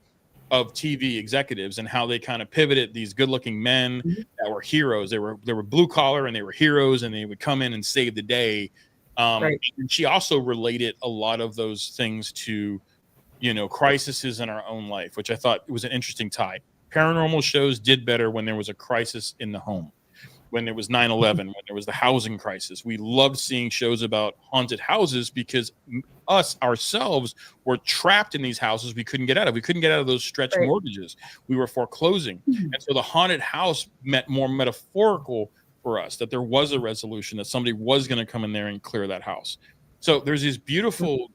of TV executives and how they kind of pivoted these good-looking men that were heroes. They were blue collar and they were heroes and they would come in and save the day. And she also related a lot of those things to, crises in our own life, which I thought was an interesting tie. Paranormal shows did better when there was a crisis in the home. When there was 9/11, when there was the housing crisis. We loved seeing shows about haunted houses because us ourselves were trapped in these houses we couldn't get out of. We couldn't get out of those stretch mortgages. We were foreclosing. And so the haunted house meant more metaphorical for us, that there was a resolution, that somebody was going to come in there and clear that house. So there's this beautiful,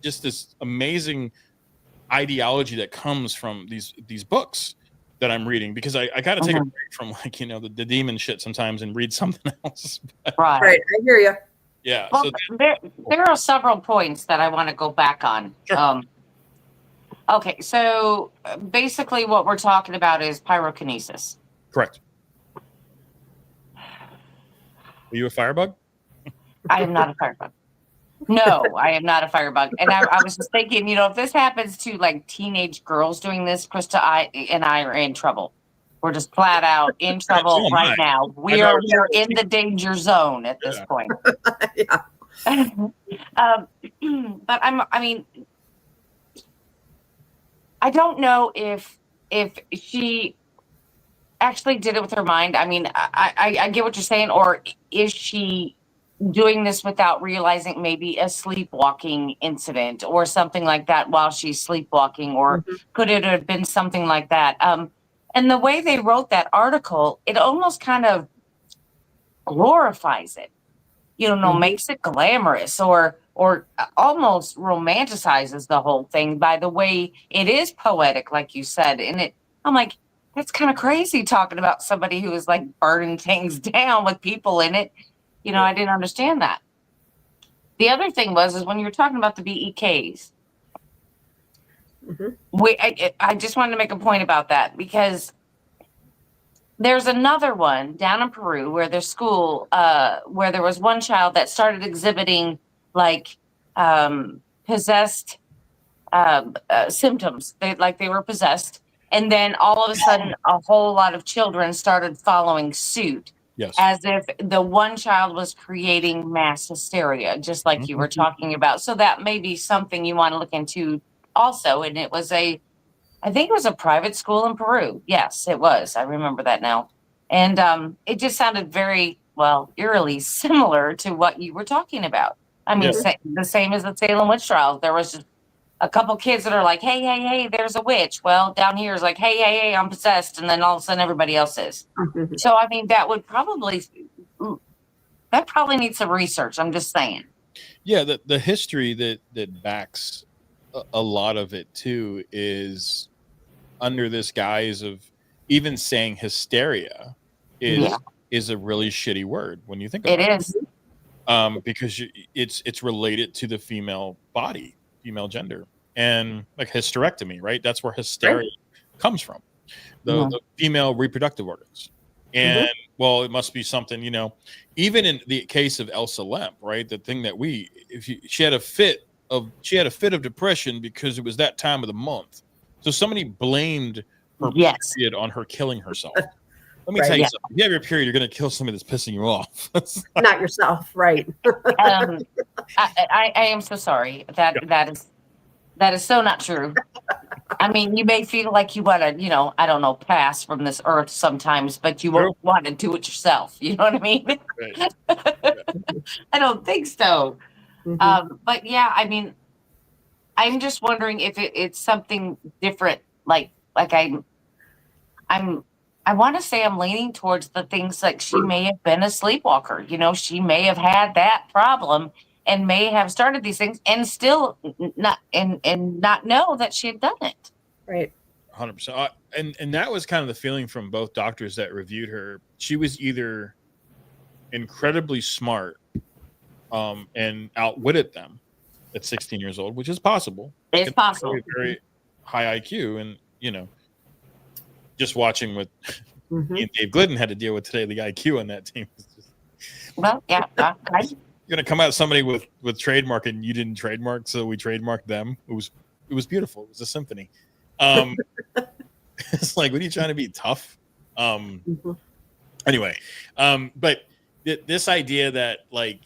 just this amazing ideology that comes from these books that I'm reading, because I got to take a break from the demon shit sometimes and read something else. Right. I hear you. Yeah. Well, So there are several points that I want to go back on. Sure. Okay. So basically what we're talking about is pyrokinesis. Correct. Are you a firebug? I am not a firebug. No, I am not a firebug. And I was just thinking, if this happens to like teenage girls doing this, Krista and I are in trouble. We're just flat out in trouble right now. We are in the danger zone at this point. But I don't know if she actually did it with her mind. I mean, I get what you're saying, or is she doing this without realizing maybe a sleepwalking incident or something like that while she's sleepwalking, or could it have been something like that? And the way they wrote that article, it almost kind of glorifies it, makes it glamorous or almost romanticizes the whole thing by the way it is poetic, like you said. And I'm like, that's kind of crazy talking about somebody who is like burning things down with people in it. I didn't understand that. The other thing is when you were talking about the BEKs, I just wanted to make a point about that, because there's another one down in Peru where there's school, where there was one child that started exhibiting like possessed symptoms. They were possessed. And then all of a sudden, a whole lot of children started following suit. Yes. As if the one child was creating mass hysteria, just like you were talking about. So that may be something you want to look into also. And it was a I think it was a private school in Peru. Yes, it was. I remember that now. And it just sounded very, eerily similar to what you were talking about. I mean, the same as the Salem witch trials. There was just a couple kids that are like, hey, there's a witch. Well, down here is like, hey, I'm possessed. And then all of a sudden everybody else is. So, I mean, that probably needs some research. I'm just saying. Yeah, the history that backs a lot of it too is under this guise of even saying hysteria is a really shitty word when you think about it. It is. Because it's related to the female body, female gender, and like hysterectomy, right? That's where hysteria comes from, the female reproductive organs. And well, it must be something, even in the case of Elsa Lamp, right? The thing that she had a fit of depression because it was that time of the month. So somebody blamed her period on her killing herself. Let me tell you something. If you have your period, you're going to kill somebody that's pissing you off. Not yourself, right? I am so sorry. That is so not true. I mean, you may feel like you want to, I don't know, pass from this earth sometimes, but you won't want to do it yourself. You know what I mean? Right. I don't think so. But yeah, I mean, I'm just wondering if it's something different. Like I want to say I'm leaning towards the things like she may have been a sleepwalker. She may have had that problem and may have started these things and still not know that she had done it. Right. 100%. And that was kind of the feeling from both doctors that reviewed her. She was either incredibly smart and outwitted them at 16 years old, which is possible. It's possible. Very, very high IQ. And, just watching with Dave Glidden had to deal with today, the IQ on that team. Well, yeah. You're going to come out somebody with trademark and you didn't trademark, so we trademarked them. It was beautiful. It was a symphony. It's like, what are you trying to be, tough? Anyway, but this idea that like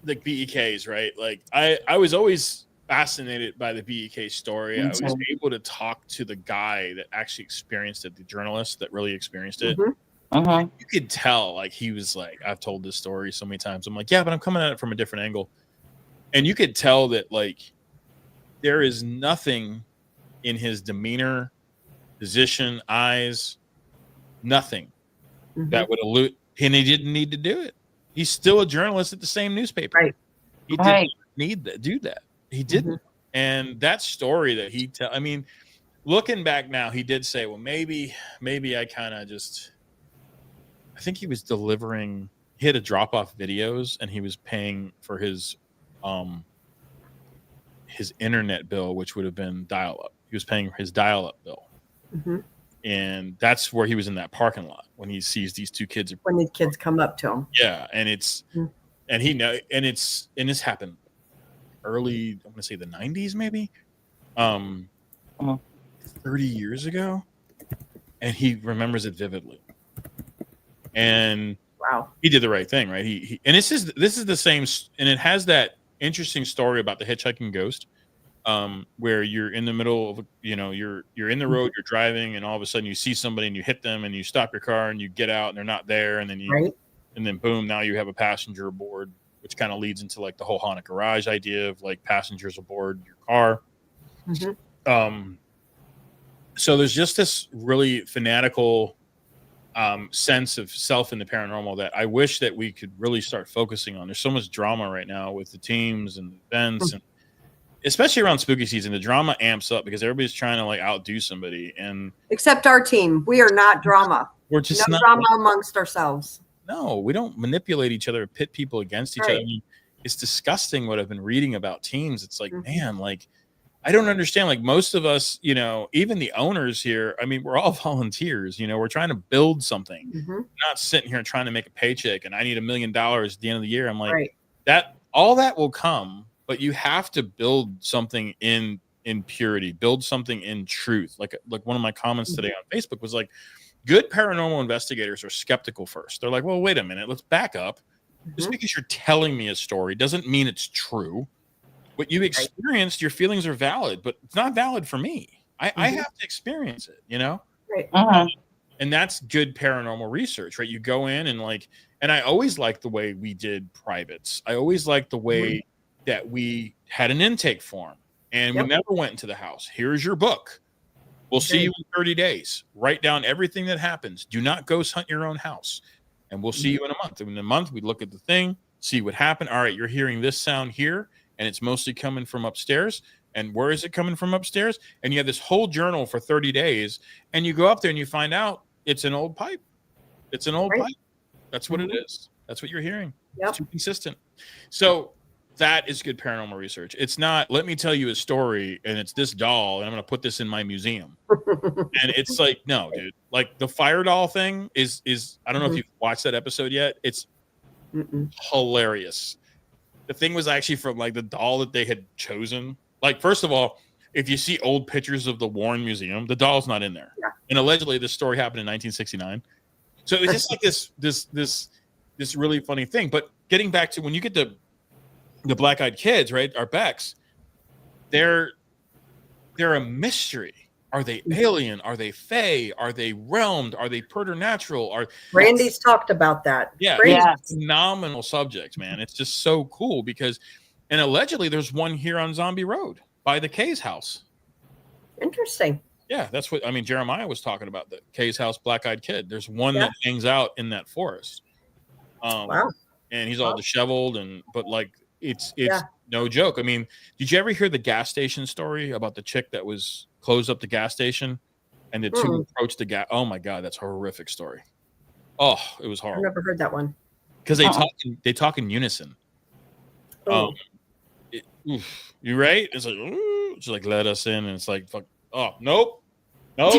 BEKs, right? Like I was always fascinated by the BEK story. I was able to talk to the guy that actually experienced it, the journalist that really experienced it. You could tell, like, he was like, I've told this story so many times. I'm like, yeah, but I'm coming at it from a different angle. And you could tell that, like, there is nothing in his demeanor, position, eyes, nothing that would allude. And he didn't need to do it. He's still a journalist at the same newspaper. Right. He didn't need to do that. He didn't. And that story that he tell, I mean, looking back now, he did say, well, maybe I kind of just, I think he was delivering, he had to drop off videos and he was paying for his internet bill, which would have been dial-up. He was paying his dial-up bill. And that's where he was in that parking lot when he sees these two kids. When the kids come up to him. Yeah. And it's, and he know, and this happened early, I'm going to say the 90s, maybe 30 years ago. And he remembers it vividly. And wow, he did the right thing, right? He and this is the same, and it has that interesting story about the hitchhiking ghost, where you're in the middle of, you're in the road, you're driving, and all of a sudden you see somebody and you hit them and you stop your car and you get out and they're not there, and then and then boom, now you have a passenger aboard, which kind of leads into like the whole haunted garage idea of like passengers aboard your car. So there's just this really fanatical sense of self in the paranormal that I wish that we could really start focusing on. There's so much drama right now with the teams and events, and especially around spooky season, the drama amps up because everybody's trying to like outdo somebody. And except our team, we are not drama. We're just no drama amongst ourselves. No, we don't manipulate each other, pit people against each other. I mean, it's disgusting what I've been reading about teams. It's like, man, like, I don't understand. Like most of us, even the owners here, I mean, we're all volunteers, we're trying to build something, not sitting here and trying to make a paycheck. And I need $1 million at the end of the year. I'm like, all that will come, but you have to build something in purity, build something in truth. Like one of my comments today on Facebook was like, good paranormal investigators are skeptical first. They're like, well, wait a minute, let's back up. Just because you're telling me a story doesn't mean it's true. what you experienced, your feelings are valid, but it's not valid for me. I have to experience it, you know? Right. And that's good paranormal research, right? You go in and and I always liked the way we did privates. I always liked the way that we had an intake form and we never went into the house. Here's your book. We'll see you in 30 days. Write down everything that happens. Do not ghost hunt your own house. And we'll see you in a month. And in a month, we look at the thing, see what happened. All right, you're hearing this sound here, and it's mostly coming from upstairs. And where is it coming from upstairs? And you have this whole journal for 30 days, and you go up there and you find out it's an old pipe. It's an old pipe. That's what it is. That's what you're hearing. It's too consistent. So that is good paranormal research. It's not, let me tell you a story, and it's this doll, and I'm going to put this in my museum. And it's like, no, dude. Like the fire doll thing is I don't know if you've watched that episode yet. It's hilarious. The thing was actually from like the doll that they had chosen. Like, first of all, if you see old pictures of the Warren Museum, the doll's not in there. Yeah. And allegedly this story happened in 1969. So it's just like this really funny thing. But getting back to when you get the black-eyed kids, right? Our Becks, they're a mystery. Are they alien? Are they fae? Are they realmed? Are they preternatural? Randy's talked about that. Yeah, phenomenal subjects, man. It's just so cool because, and allegedly there's one here on Zombie Road by the Kay's house. Interesting. Yeah, that's what I mean. Jeremiah was talking about the Kay's house, black-eyed kid. There's one that hangs out in that forest. Wow. And he's all disheveled, but like it's no joke. I mean, did you ever hear the gas station story about the chick that was closed up the gas station and the two approached the gas? Oh my God, that's a horrific story. Oh, it was horrible. I've never heard that one. Because they talk in unison. You right? It's like, she's like, let us in, and it's like, fuck. Oh, nope. Not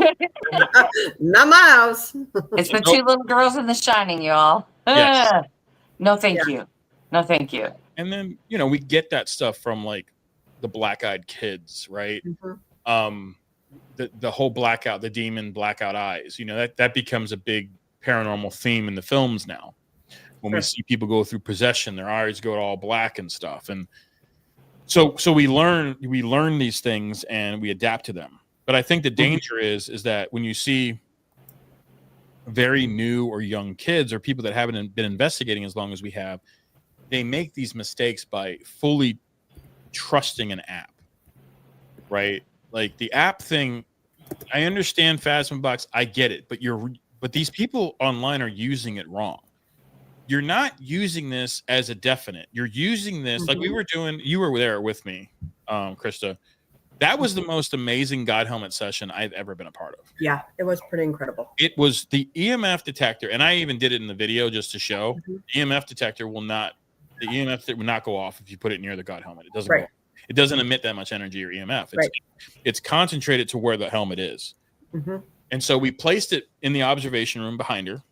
my house. It's the two little girls in The Shining, y'all. Yes. No, thank you. No, thank you. And then, we get that stuff from like the black-eyed kids, right? The whole blackout, the demon blackout eyes, that becomes a big paranormal theme in the films now. When we see people go through possession, their eyes go all black and stuff. And so we learn these things and we adapt to them. But I think the danger is that when you see very new or young kids or people that haven't been investigating as long as we have, they make these mistakes by fully trusting an app, right? Like the app thing, I understand Phasmabox, I get it, but these people online are using it wrong. You're not using this as a definite. You're using this like we were doing. You were there with me, Krista. That was the most amazing God helmet session I've ever been a part of. Yeah, it was pretty incredible. It was the EMF detector, and I even did it in the video just to show. The EMF detector will not go off if you put it near the God helmet. It doesn't. Go off. It doesn't emit that much energy or EMF. It's concentrated to where the helmet is. And so we placed it in the observation room behind her,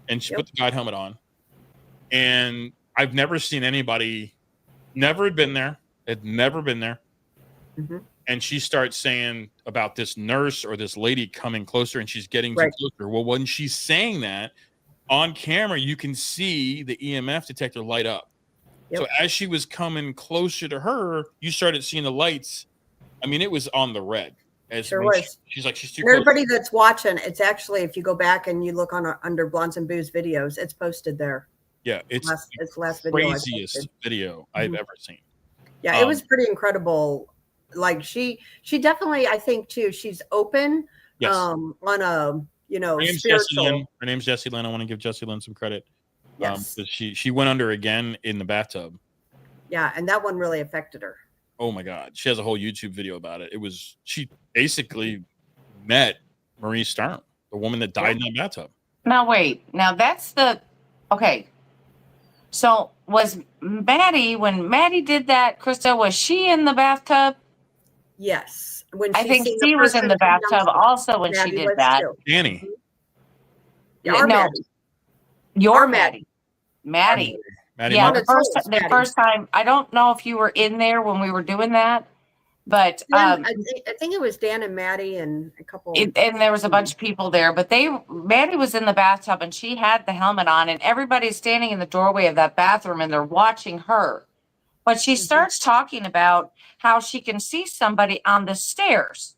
and she put the God helmet on. And I've never seen anybody, never had been there, and she starts saying about this nurse or this lady coming closer, and she's getting closer. Well, when she's saying that on camera, you can see the EMF detector light up. So as she was coming closer to her, you started seeing the lights. I mean, it was on the red. She's like, she's too close. Everybody that's watching, it's actually, if you go back and you look under Blondes and Booze videos, it's posted there. Yeah, it's last craziest video I've ever seen. Yeah, it was pretty incredible. Like she definitely, I think too, she's open on a spiritual. Her name's Jessie Lynn. I want to give Jessie Lynn some credit. Yes. She went under again in the bathtub. Yeah, and that one really affected her. Oh my God. She has a whole YouTube video about it. She basically met Marie Stern, the woman that died in that bathtub. Now wait. Now that's okay. So was Maddie, when Maddie did that, Krista, was she in the bathtub? Yes. I think she was in the bathtub also when she did that. Danny. No. Your Maddie. Maddie. Yeah, the first time. I don't know if you were in there when we were doing that, but I think it was Dan and Maddie and a couple. And there was a bunch of people there, but Maddie was in the bathtub and she had the helmet on, and everybody's standing in the doorway of that bathroom and they're watching her. But she starts talking about how she can see somebody on the stairs,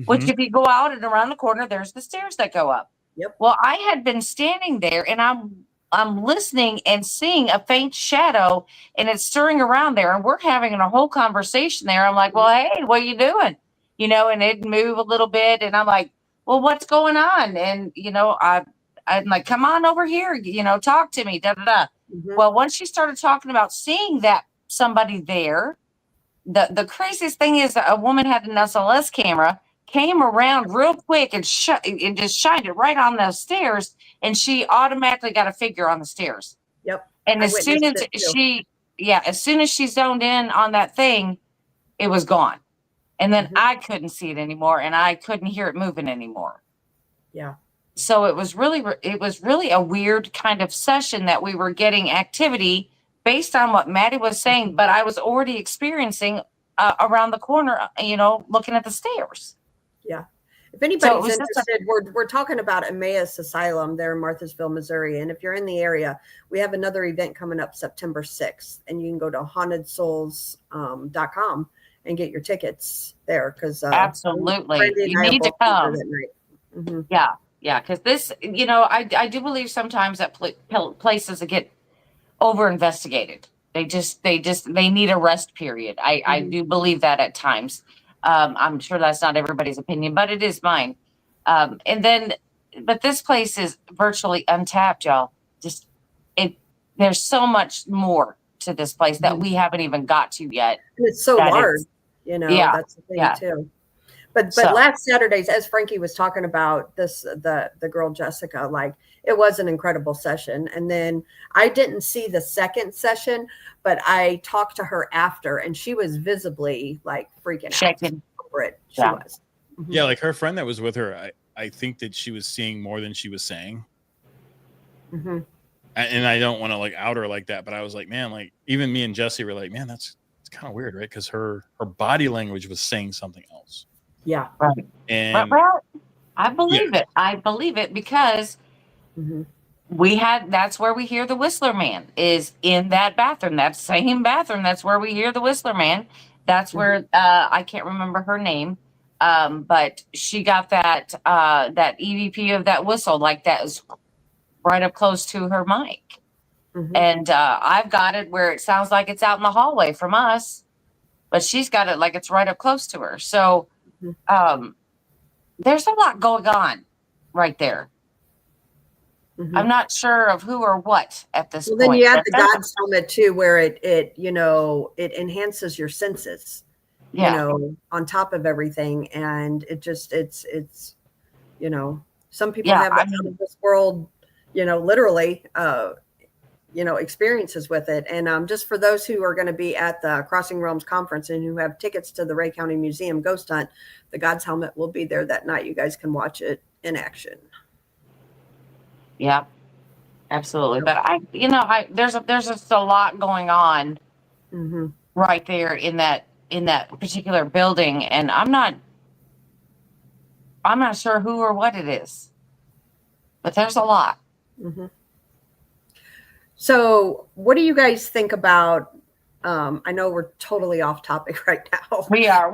which if you go out and around the corner, there's the stairs that go up. Yep. Well, I had been standing there and I'm listening and seeing a faint shadow and it's stirring around there and we're having a whole conversation there. I'm like, well, hey, what are you doing? You know, and it'd move a little bit and I'm like, well, what's going on? And, you know, I'm like, come on over here, you know, talk to me, da, da, da. Well, once she started talking about seeing that somebody there, the craziest thing is that a woman had an SLS camera, came around real quick and just shined it right on the stairs, and she automatically got a figure on the stairs. Yep. And as soon as she zoned in on that thing, it was gone. And then I couldn't see it anymore, and I couldn't hear it moving anymore. Yeah. So it was really a weird kind of session that we were getting activity based on what Maddie was saying, but I was already experiencing around the corner, you know, looking at the stairs. Yeah. If anybody's interested, we're talking about Emmaus Asylum there in Marthasville, Missouri. And if you're in the area, we have another event coming up September 6th. And you can go to hauntedsouls.com and get your tickets there. Because absolutely. You need to come. Yeah. Yeah. Because this, you know, I do believe sometimes that places that get over investigated. They need a rest period. I do believe that at times. I'm sure that's not everybody's opinion, but it is mine. But this place is virtually untapped, y'all. There's so much more to this place that we haven't even got to yet. And it's so large, you know, that's the thing too. But last Saturdays, as Frankie was talking about the girl Jessica, like it was an incredible session. And then I didn't see the second session, but I talked to her after, and she was visibly like freaking out over it. She was. Yeah, like her friend that was with her, I think that she was seeing more than she was saying. And I don't want to like out her like that, but I was like, man, like even me and Jesse were like, man, it's kind of weird, right? Because her body language was saying something else. Yeah. Right. And I believe it. I believe it because that's where we hear the Whistler Man is in that bathroom, that same bathroom. That's where we hear the Whistler Man. That's where I can't remember her name. But she got that EVP of that whistle, like that is right up close to her mic. And I've got it where it sounds like it's out in the hallway from us, but she's got it like it's right up close to her. So there's a lot going on right there. I'm not sure of who or what at this point. Then you add the God's helmet too, where it you know, it enhances your senses, you know, on top of everything. And it's, you know, some people have out of this world, you know, literally, you know, experiences with it. And just for those who are going to be at the Crossing Realms conference and who have tickets to the Ray County Museum Ghost Hunt, the God's Helmet will be there that night. You guys can watch it in action. Yeah, absolutely. But there's just a lot going on right there in that particular building, and I'm not sure who or what it is, but there's a lot. So what do you guys think about, I know we're totally off topic right now. We are.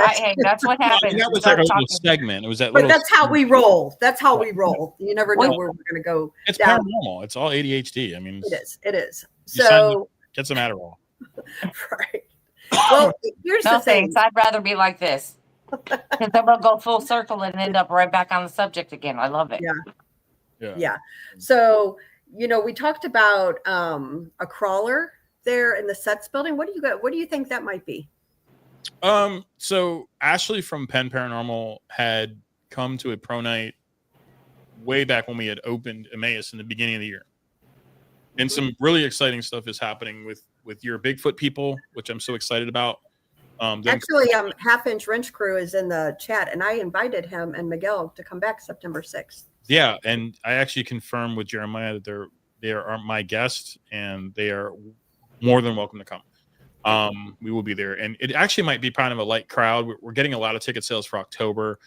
Hey, that's what happened. That was our little segment. It was that but little that's how we roll. That's how we roll. You never know where we're going to go. It's paranormal. It's all ADHD. I mean, it is. So get some Adderall. Right. Well, here's the thing. Thanks. I'd rather be like this. Because then we'll go full circle and end up right back on the subject again. I love it. Yeah. So, you know, we talked about a crawler there in the sets building. What do you think that might be? So Ashley from Penn Paranormal had come to a pro night way back when we had opened Emmaus in the beginning of the year. And some really exciting stuff is happening with your Bigfoot people, which I'm so excited about. Actually, Half Inch Wrench Crew is in the chat, and I invited him and Miguel to come back September 6th. Yeah, and I actually confirmed with Jeremiah that they are my guests, and they are more than welcome to come. We will be there, and it actually might be kind of a light crowd. We're getting a lot of ticket sales for October.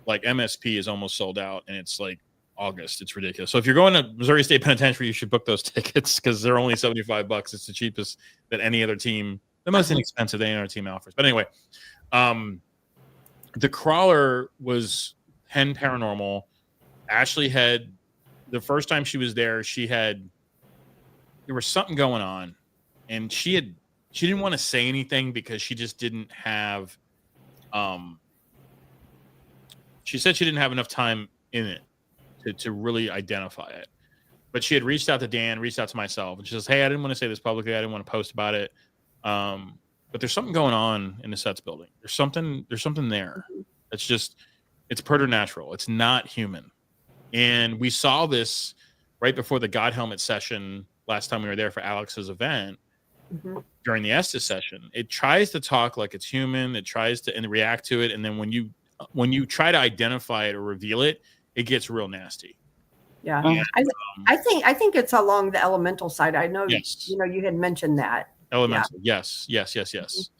Like MSP is almost sold out, and it's like August. It's ridiculous. So if you're going to Missouri State Penitentiary, you should book those tickets because they're only $75. It's the cheapest that any other team, the most inexpensive that any other team offers. But anyway, the crawler was Hen Paranormal. Ashley had, the first time she was there, there was something going on, and she didn't want to say anything because she just didn't have, she said she didn't have enough time in it to really identify it. But she had reached out to Dan, reached out to myself, and she says, hey, I didn't want to say this publicly. I didn't want to post about it. But there's something going on in the sets building. There's something there. It's preternatural. It's not human. And we saw this right before the God Helmet session last time we were there for Alex's event. During the Estes session, it tries to talk like it's human. It tries to react to it. And then when you try to identify it or reveal it, it gets real nasty. Yeah. I think it's along the elemental side. I know, yes. You had mentioned that. Elemental. Yeah. Yes.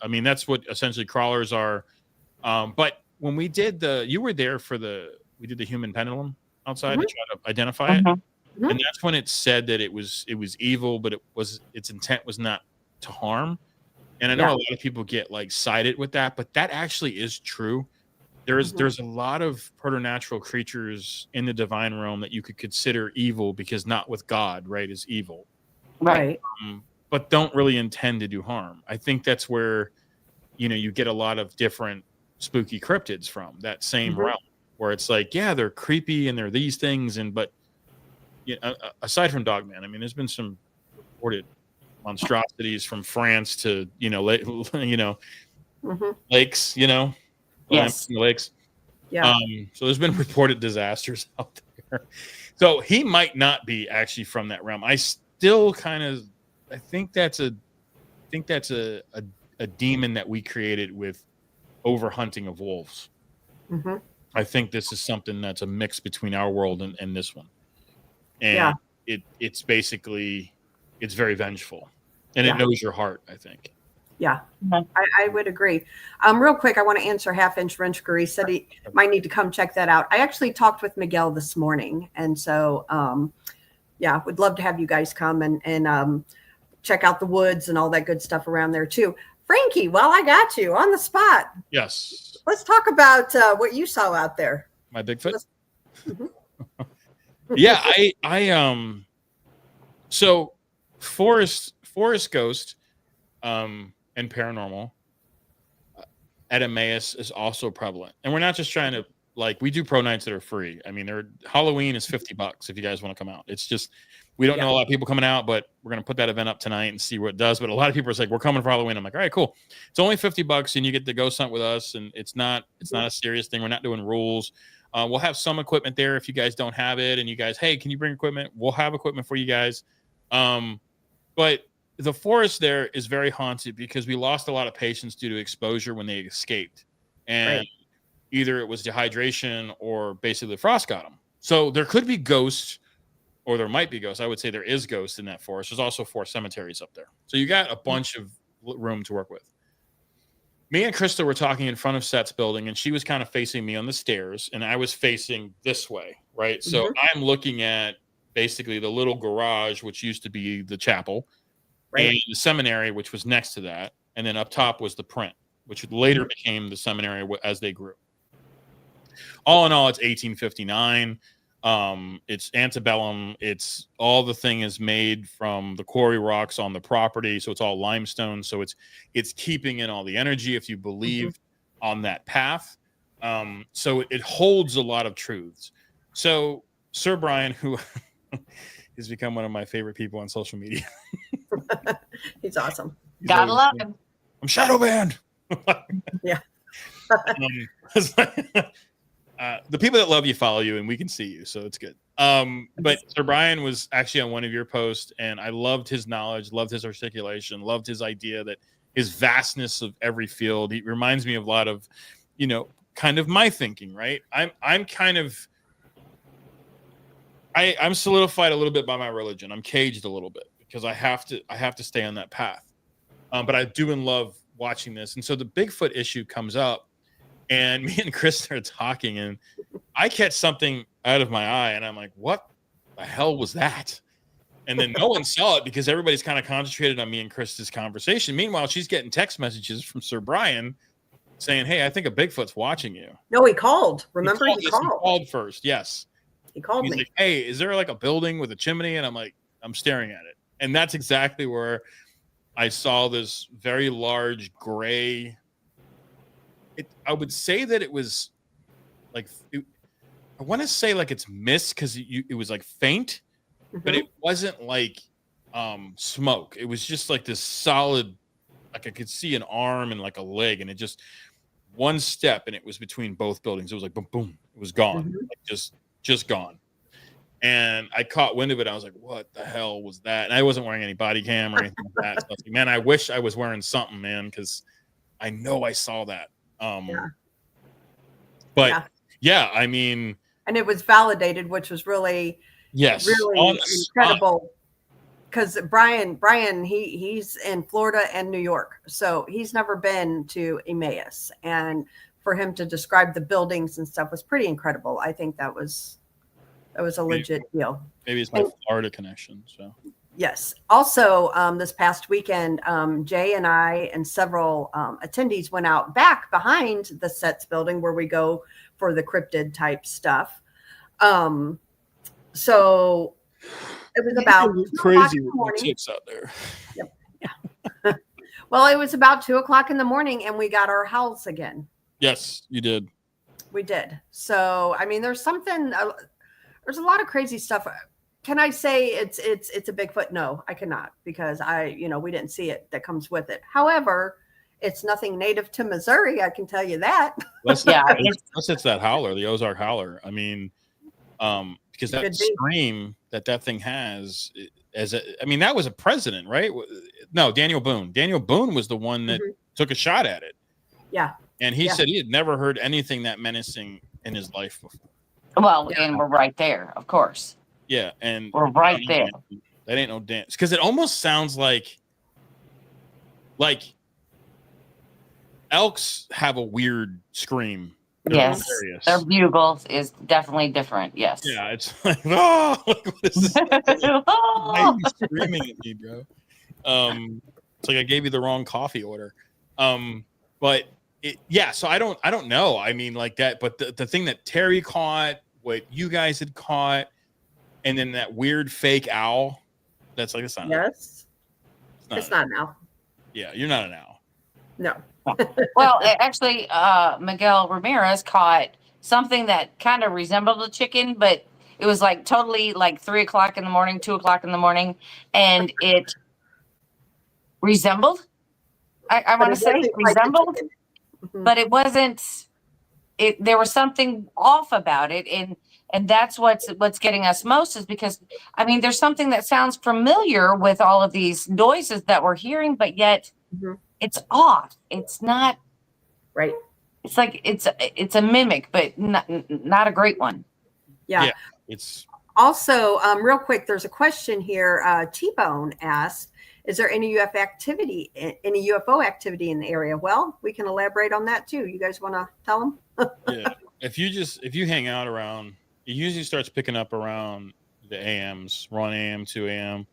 I mean, that's what essentially crawlers are. But when we did you were there we did the human pendulum outside to try to identify it. And that's when it said that it was evil, but its intent was not to harm. And I know a lot of people get like sided with that, but that actually is true. There's a lot of preternatural creatures in the divine realm that you could consider evil because not with God, right, is evil. Right. But don't really intend to do harm. I think that's where, you get a lot of different spooky cryptids from that same realm where it's like, yeah, they're creepy and they're these things. But aside from Dogman, I mean, there's been some reported monstrosities from France to, lakes, Yes. lakes. Yeah. So there's been reported disasters out there. So he might not be actually from that realm. I still I think that's a demon that we created with overhunting of wolves. I think this is something that's a mix between our world and this one. And it's basically, it's very vengeful, and it knows your heart, I think. Yeah, I would agree. Real quick, I want to answer Half Inch Wrenchker. He said he might need to come check that out. I actually talked with Miguel this morning. And so, would love to have you guys come and check out the woods and all that good stuff around there too. Frankie, well, I got you on the spot. Yes. Let's talk about what you saw out there. My Bigfoot? Yeah, so Forest Ghost, and Paranormal at Emmaus is also prevalent. And we're not just trying to, we do pro nights that are free. I mean, Halloween is $50 if you guys want to come out. It's just, we don't know a lot of people coming out, but we're going to put that event up tonight and see what it does. But a lot of people are like, we're coming for Halloween. I'm like, all right, cool. It's only $50 and you get to ghost hunt with us. And it's not a serious thing. We're not doing rules. We'll have some equipment there if you guys don't have it. And you guys, hey, can you bring equipment? We'll have equipment for you guys. But the forest there is very haunted because we lost a lot of patients due to exposure when they escaped. And either it was dehydration or basically the frost got them. So there could be ghosts, or there might be ghosts. I would say there is ghosts in that forest. There's also 4 cemeteries up there. So you got a bunch of room to work with. Me and Krista were talking in front of Seth's building, and she was kind of facing me on the stairs, and I was facing this way, right? So I'm looking at basically the little garage, which used to be the chapel, and the seminary, which was next to that. And then up top was the print, which later became the seminary as they grew. All in all, it's 1859. It's antebellum. It's all the thing is made from the quarry rocks on the property. So it's all limestone. So it's keeping in all the energy if you believe on that path. So it holds a lot of truths. So Sir Brian, who has become one of my favorite people on social media. He's awesome. Gotta love him. I'm shadow banned. Yeah. The people that love you follow you, and we can see you, so it's good. But Sir Brian was actually on one of your posts, and I loved his knowledge, loved his articulation, loved his idea that his vastness of every field. He reminds me of a lot of, kind of my thinking, right? I'm solidified a little bit by my religion. I'm caged a little bit because I have to stay on that path. But I do love watching this. And so the Bigfoot issue comes up, and me and Chris are talking, and I catch something out of my eye, and I'm like, what the hell was that? And then no one saw it because everybody's kind of concentrated on me and Krista's conversation. Meanwhile, she's getting text messages from Sir Brian saying, hey, I think a Bigfoot's watching you. No, he called. Remember, he called. He called first. Yes. He called He's me. like, hey, is there like a building with a chimney? And I'm like, I'm staring at it. And that's exactly where I saw this very large gray. I would say that it was like, I want to say like it's mist because it was like faint, but it wasn't like smoke. It was just like this solid, like I could see an arm and like a leg, and it just one step and it was between both buildings. It was like boom, boom, it was gone, like just gone. And I caught wind of it. I was like, what the hell was that? And I wasn't wearing any body cam or anything like that. So I was like, man, I wish I was wearing something, man, because I know I saw that. But yeah, I mean, and it was validated, which was really incredible. Because Brian, he's in Florida and New York, so he's never been to Emmaus, and for him to describe the buildings and stuff was pretty incredible. I think that was a legit deal. Maybe it's my Florida connection. So yes. Also, this past weekend, Jay and I and several attendees went out back behind the sets building where we go for the cryptid type stuff. So it was about crazy chicks out there. Yep. Yeah. Well, it was about 2:00 in the morning, and we got our howls again. Yes, you did. We did. So, I mean, there's a lot of crazy stuff. Can I say it's a Bigfoot? No, I cannot, because we didn't see it. That comes with it. However, it's nothing native to Missouri. I can tell you that. Unless it's that howler, the Ozark howler. I mean, because that scream that thing has, that was a president, right? No, Daniel Boone. Daniel Boone was the one that took a shot at it. Yeah. And he said he had never heard anything that menacing in his life before. Well, and we're right there, of course. Yeah, and we're right there. That ain't no dance, because it almost sounds like elks have a weird scream. Yes, their bugle is definitely different. Yes. Yeah, it's like, oh, what is this? Why are you screaming at me, bro? It's like I gave you the wrong coffee order. But so I don't know. I mean, like that. But the thing that Terry caught, what you guys had caught, and then that weird fake owl. That's like, it's not. Yes. It's not an owl. Yeah, you're not an owl. No. Well, actually, Miguel Ramirez caught something that kind of resembled a chicken, but it was like totally like 3:00 in the morning, 2:00 in the morning, and it resembled. I want to say resembled, but it wasn't. There was something off about it, and that's what's getting us most, is because there's something that sounds familiar with all of these noises that we're hearing, but yet. It's off. It's not right. It's like it's a mimic, but not a great one. Yeah. It's also real quick. There's a question here. T-Bone asked, "Is there any UFO activity in the area?" Well, we can elaborate on that too. You guys want to tell them? Yeah. If you hang out around, it usually starts picking up around the AMs, 1 a.m., 2 a.m.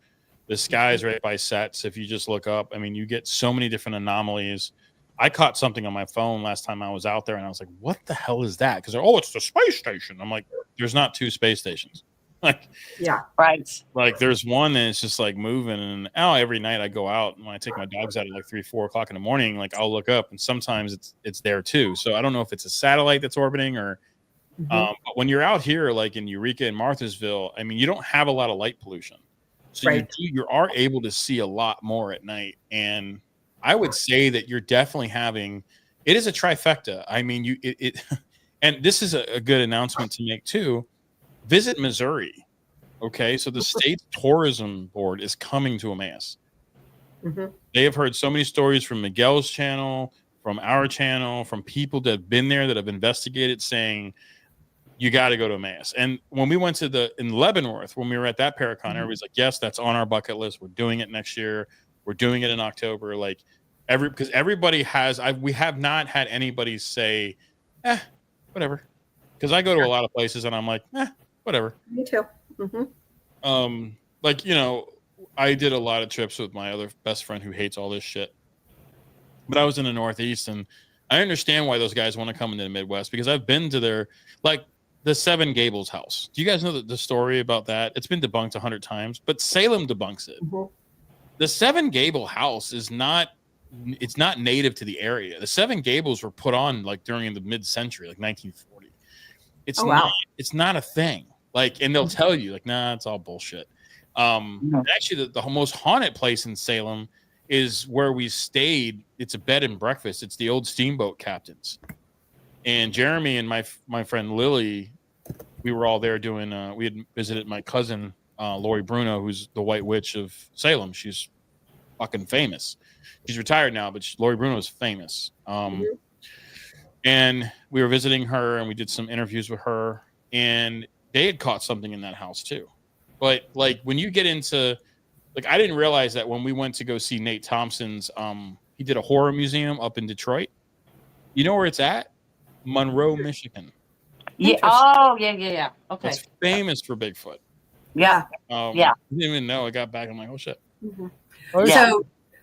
The sky's right by sets. If you just look up, you get so many different anomalies. I caught something on my phone last time I was out there, and I was like, what the hell is that? Because it's the space station. I'm like, there's not 2 space stations. Like, yeah, right. Like, there's one that's just like moving, and every night I go out, and when I take my dogs out at like 3, 4 o'clock in the morning, like I'll look up, and sometimes it's there too. So I don't know if it's a satellite that's orbiting or. But when you're out here, like in Eureka and Marthasville, you don't have a lot of light pollution. So you are able to see a lot more at night. And I would say that you're definitely it is a trifecta. And this is a good announcement to make too. Visit Missouri. Okay. So the state tourism board is coming to Emmaus. They have heard so many stories from Miguel's channel, from our channel, from people that have been there, that have investigated, saying, you got to go to Emmaus. And when we went in Leavenworth, when we were at that Paracon, everybody's like, yes, that's on our bucket list. We're doing it next year. We're doing it in October. Like because everybody we have not had anybody say, whatever. Because I go to a lot of places and I'm like, whatever. Me too. Like, you know, I did a lot of trips with my other best friend who hates all this shit. But I was in the Northeast, and I understand why those guys want to come into the Midwest, because I've been to their, like, the Seven Gables house. Do you guys know the story about that? It's been debunked 100 times, but Salem debunks it. The Seven Gable house is not, it's not native to the area. The Seven Gables were put on like during the mid-century, like 1940. It's not a thing. Like, and they'll tell you like, nah, it's all bullshit. Actually, the most haunted place in Salem is where we stayed. It's a bed and breakfast. It's the old steamboat captains. And Jeremy and my friend Lily, we were all there doing. We had visited my cousin Lori Bruno, who's the White Witch of Salem. She's fucking famous. She's retired now, but Lori Bruno is famous. And we were visiting her, and we did some interviews with her, and they had caught something in that house too. But like when you get into, like, I didn't realize that when we went to go see Nate Thompson's, he did a horror museum up in Detroit. You know where it's at? Monroe, Michigan. Yeah. Oh, yeah. Okay. It's famous for Bigfoot. Yeah. I didn't even know. I got back. I'm like, oh shit.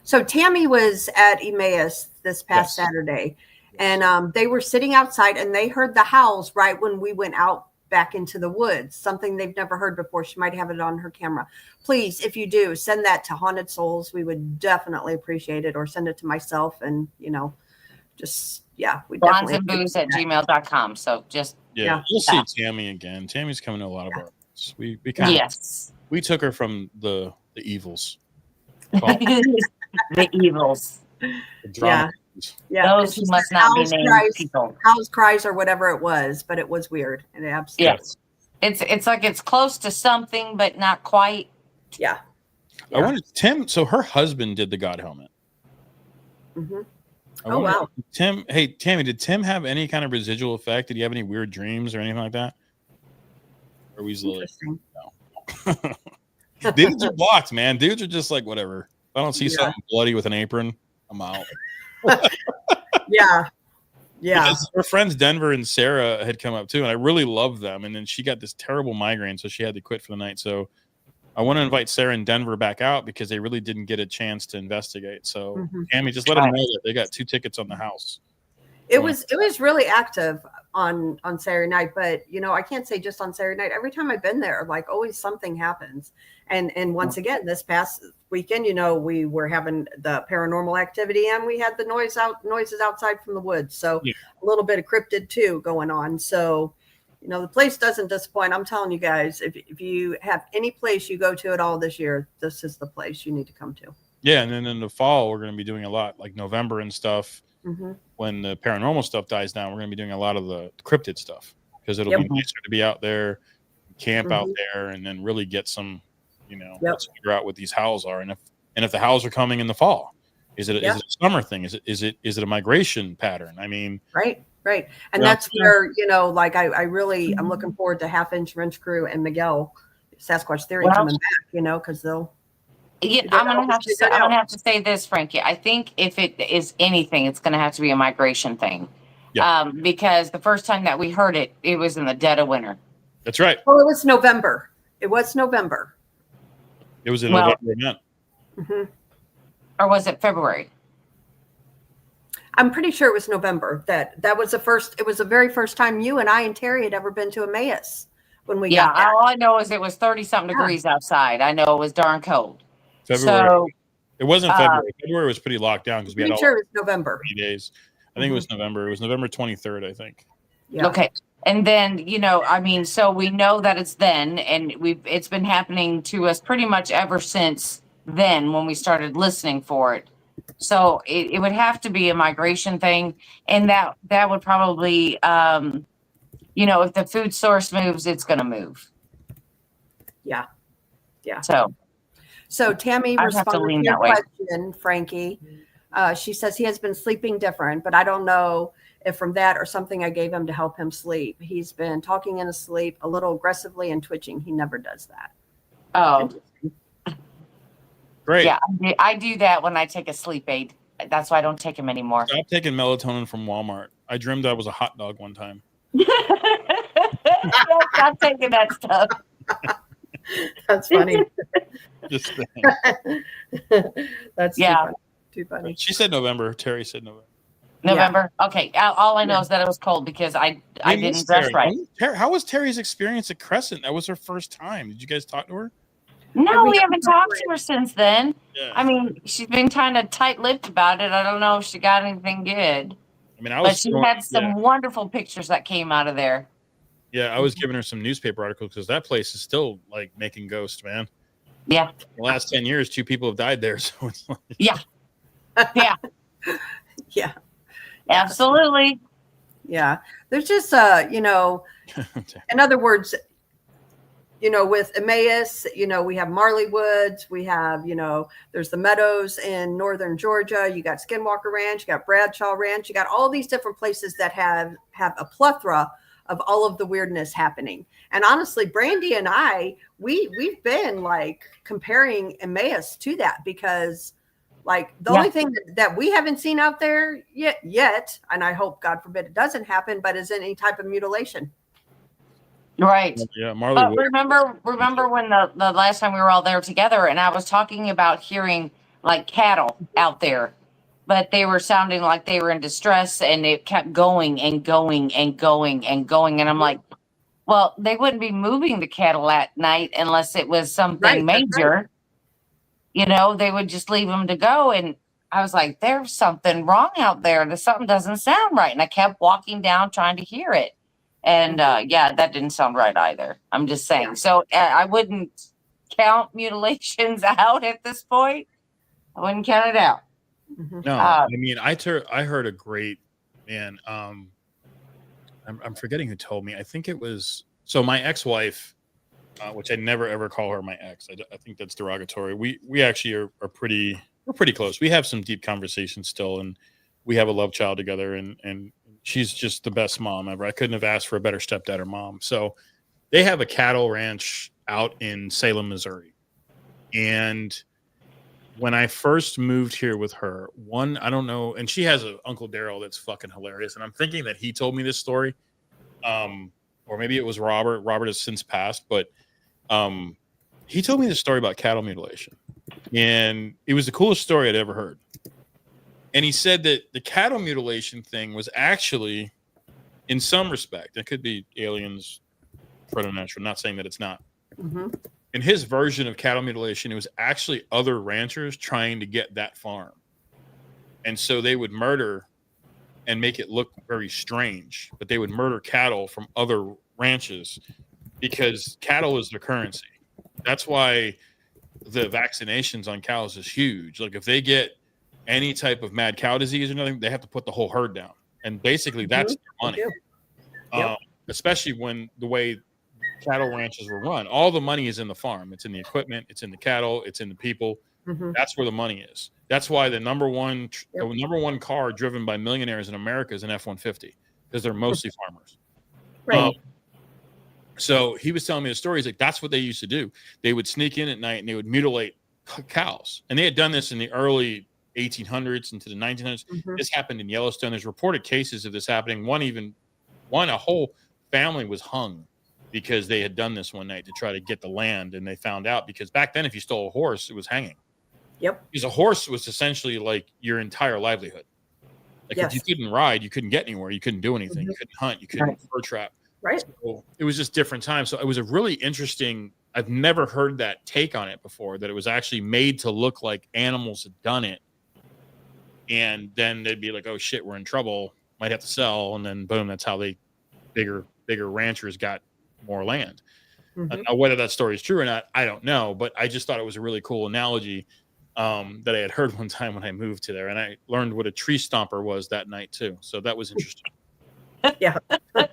So Tammy was at Emmaus this past Saturday, and they were sitting outside, and they heard the howls right when we went out back into the woods, something they've never heard before. She might have it on her camera. Please, if you do, send that to Haunted Souls. We would definitely appreciate it, or send it to myself, and just we bondsandbooze@gmail.com. So just we'll see Tammy again. Tammy's coming to a lot of our events. We took her from the evils. The evils. Those who must not be named people. House cries or whatever it was, but it was weird. And absolutely. It's like it's close to something, but not quite. Yeah. I wanted Tim. So her husband did the God helmet. Wow. Tim. Hey, Tammy, did Tim have any kind of residual effect? Did he have any weird dreams or anything like that? Or was no. Dudes are blocked, man. Dudes are just like, whatever. If I don't see something bloody with an apron, I'm out. Yeah. Because her friends Denver and Sarah had come up too, and I really loved them. And then she got this terrible migraine, so she had to quit for the night. So I want to invite Sarah and Denver back out because they really didn't get a chance to investigate. So Tammy, just let them know that they got 2 tickets on the house. It was really active on Saturday night, but I can't say just on Saturday night. Every time I've been there, like always something happens. And once again, this past weekend, we were having the paranormal activity, and we had the noises outside from the woods. So a little bit of cryptid too going on. So, the place doesn't disappoint. I'm telling you guys, if you have any place you go to at all this year, this is the place you need to come to. Yeah. And then in the fall, we're going to be doing a lot like November and stuff. When the paranormal stuff dies down, we're going to be doing a lot of the cryptid stuff because it'll be nicer to be out there, camp out there, and then really get some, let's figure out what these howls are, and if the howls are coming in the fall, is it a summer thing? Is it a migration pattern? I mean, right, and that's where I'm looking forward to Half Inch Wrench Crew and Miguel Sasquatch Theory coming back, because they'll. Yeah, I'm gonna have to say this, Frankie. I think if it is anything, it's gonna have to be a migration thing. Yeah. Because the first time that we heard it, it was in the dead of winter. That's right. Well, it was November. It was November event. Or was it February? I'm pretty sure it was November. That was it was the very first time you and I and Terry had ever been to Emmaus when we got there. All I know is it was 30-something degrees outside. I know it was darn cold. February. So, it wasn't February. February was pretty locked down because we had all it was November. 3 days. I think it was November. It was November 23rd, I think. Yeah. Okay. And then, so we know that it's then, and it's been happening to us pretty much ever since then when we started listening for it. So it would have to be a migration thing. And that would probably, if the food source moves, it's going to move. Yeah. Yeah. So Tammy responded to your question, Frankie. She says he has been sleeping different, but I don't know if from that or something I gave him to help him sleep. He's been talking in his sleep a little aggressively and twitching. He never does that. Oh, great. Yeah, I do that when I take a sleep aid. That's why I don't take him anymore. Stop taking melatonin from Walmart. I dreamed I was a hot dog one time. Stop taking that stuff. That's funny. Just That's too funny. She said November. Terry said November. November. Yeah. Okay. All I know is that it was cold because I didn't dress right. How was Terry's experience at Crescent? That was her first time. Did you guys talk to her? No, we haven't talked to her since then. Yeah. I mean, she's been kind of tight-lipped about it. I don't know if she got anything good. I mean, but she had some wonderful pictures that came out of there. Yeah, I was giving her some newspaper articles because that place is still like making ghosts, man. Yeah. The last 10 years, 2 people have died there. So it's like... Yeah. Yeah. Yeah. Absolutely. Yeah. There's just, in other words, with Emmaus, we have Marley Woods, we have, there's the Meadows in northern Georgia, you got Skinwalker Ranch, you got Bradshaw Ranch, you got all these different places that have a plethora of all of the weirdness happening. And honestly, Brandy and I, we've been like comparing Emmaus to that because like the only thing that we haven't seen out there yet, and I hope God forbid it doesn't happen, but is any type of mutilation. Right. Yeah, Marley. Remember when the last time we were all there together, and I was talking about hearing like cattle out there, but they were sounding like they were in distress, and it kept going and going and going and going, and I'm like, well, they wouldn't be moving the cattle at night unless it was something major. Right. They would just leave them to go, and I was like, there's something wrong out there. Something doesn't sound right, and I kept walking down trying to hear it. And that didn't sound right either. I'm just saying. Yeah. So I wouldn't count mutilations out at this point. I wouldn't count it out. No, I mean, I heard a great man. I'm forgetting who told me. I think it was my ex-wife, which I never ever call her my ex. I think that's derogatory. We actually are pretty close. We have some deep conversations still, and we have a love child together, and she's just the best mom ever. I couldn't have asked for a better stepdad or mom. So they have a cattle ranch out in Salem, Missouri. And when I first moved here with her, I don't know, and she has an Uncle Daryl that's fucking hilarious. And I'm thinking that he told me this story. Or maybe it was Robert. Robert has since passed, but he told me the story about cattle mutilation. And it was the coolest story I'd ever heard. And he said that the cattle mutilation thing was actually, in some respect, it could be aliens, preternatural, not saying that it's not. Mm-hmm. In his version of cattle mutilation, it was actually other ranchers trying to get that farm. And so they would murder and make it look very strange, but they would murder cattle from other ranches because cattle is their currency. That's why the vaccinations on cows is huge. Like if they get any type of mad cow disease or nothing, they have to put the whole herd down. And basically that's their money. Yep. Especially when the way cattle ranches were run. All the money is in the farm. It's in the equipment. It's in the cattle. It's in the people. Mm-hmm. That's where the money is. That's why the number one car driven by millionaires in America is an F-150 because they're mostly farmers. Right. So he was telling me a story. He's like, that's what they used to do. They would sneak in at night and they would mutilate cows. And they had done this in the early 1800s into the 1900s. Mm-hmm. This happened in Yellowstone. There's reported cases of this happening. A whole family was hung because they had done this one night to try to get the land. And they found out because back then, if you stole a horse, it was hanging. Yep. Because a horse was essentially like your entire livelihood. Like if you couldn't ride, you couldn't get anywhere. You couldn't do anything. Mm-hmm. You couldn't hunt. You couldn't fur trap. Right. So it was just different times. So it was a really interesting, I've never heard that take on it before, that it was actually made to look like animals had done it. And then they'd be like, oh shit, we're in trouble. Might have to sell. And then boom, that's how bigger ranchers got more land. Mm-hmm. Now, whether that story is true or not, I don't know. But I just thought it was a really cool analogy that I had heard one time when I moved to there. And I learned what a tree stomper was that night too. So that was interesting. Yeah. The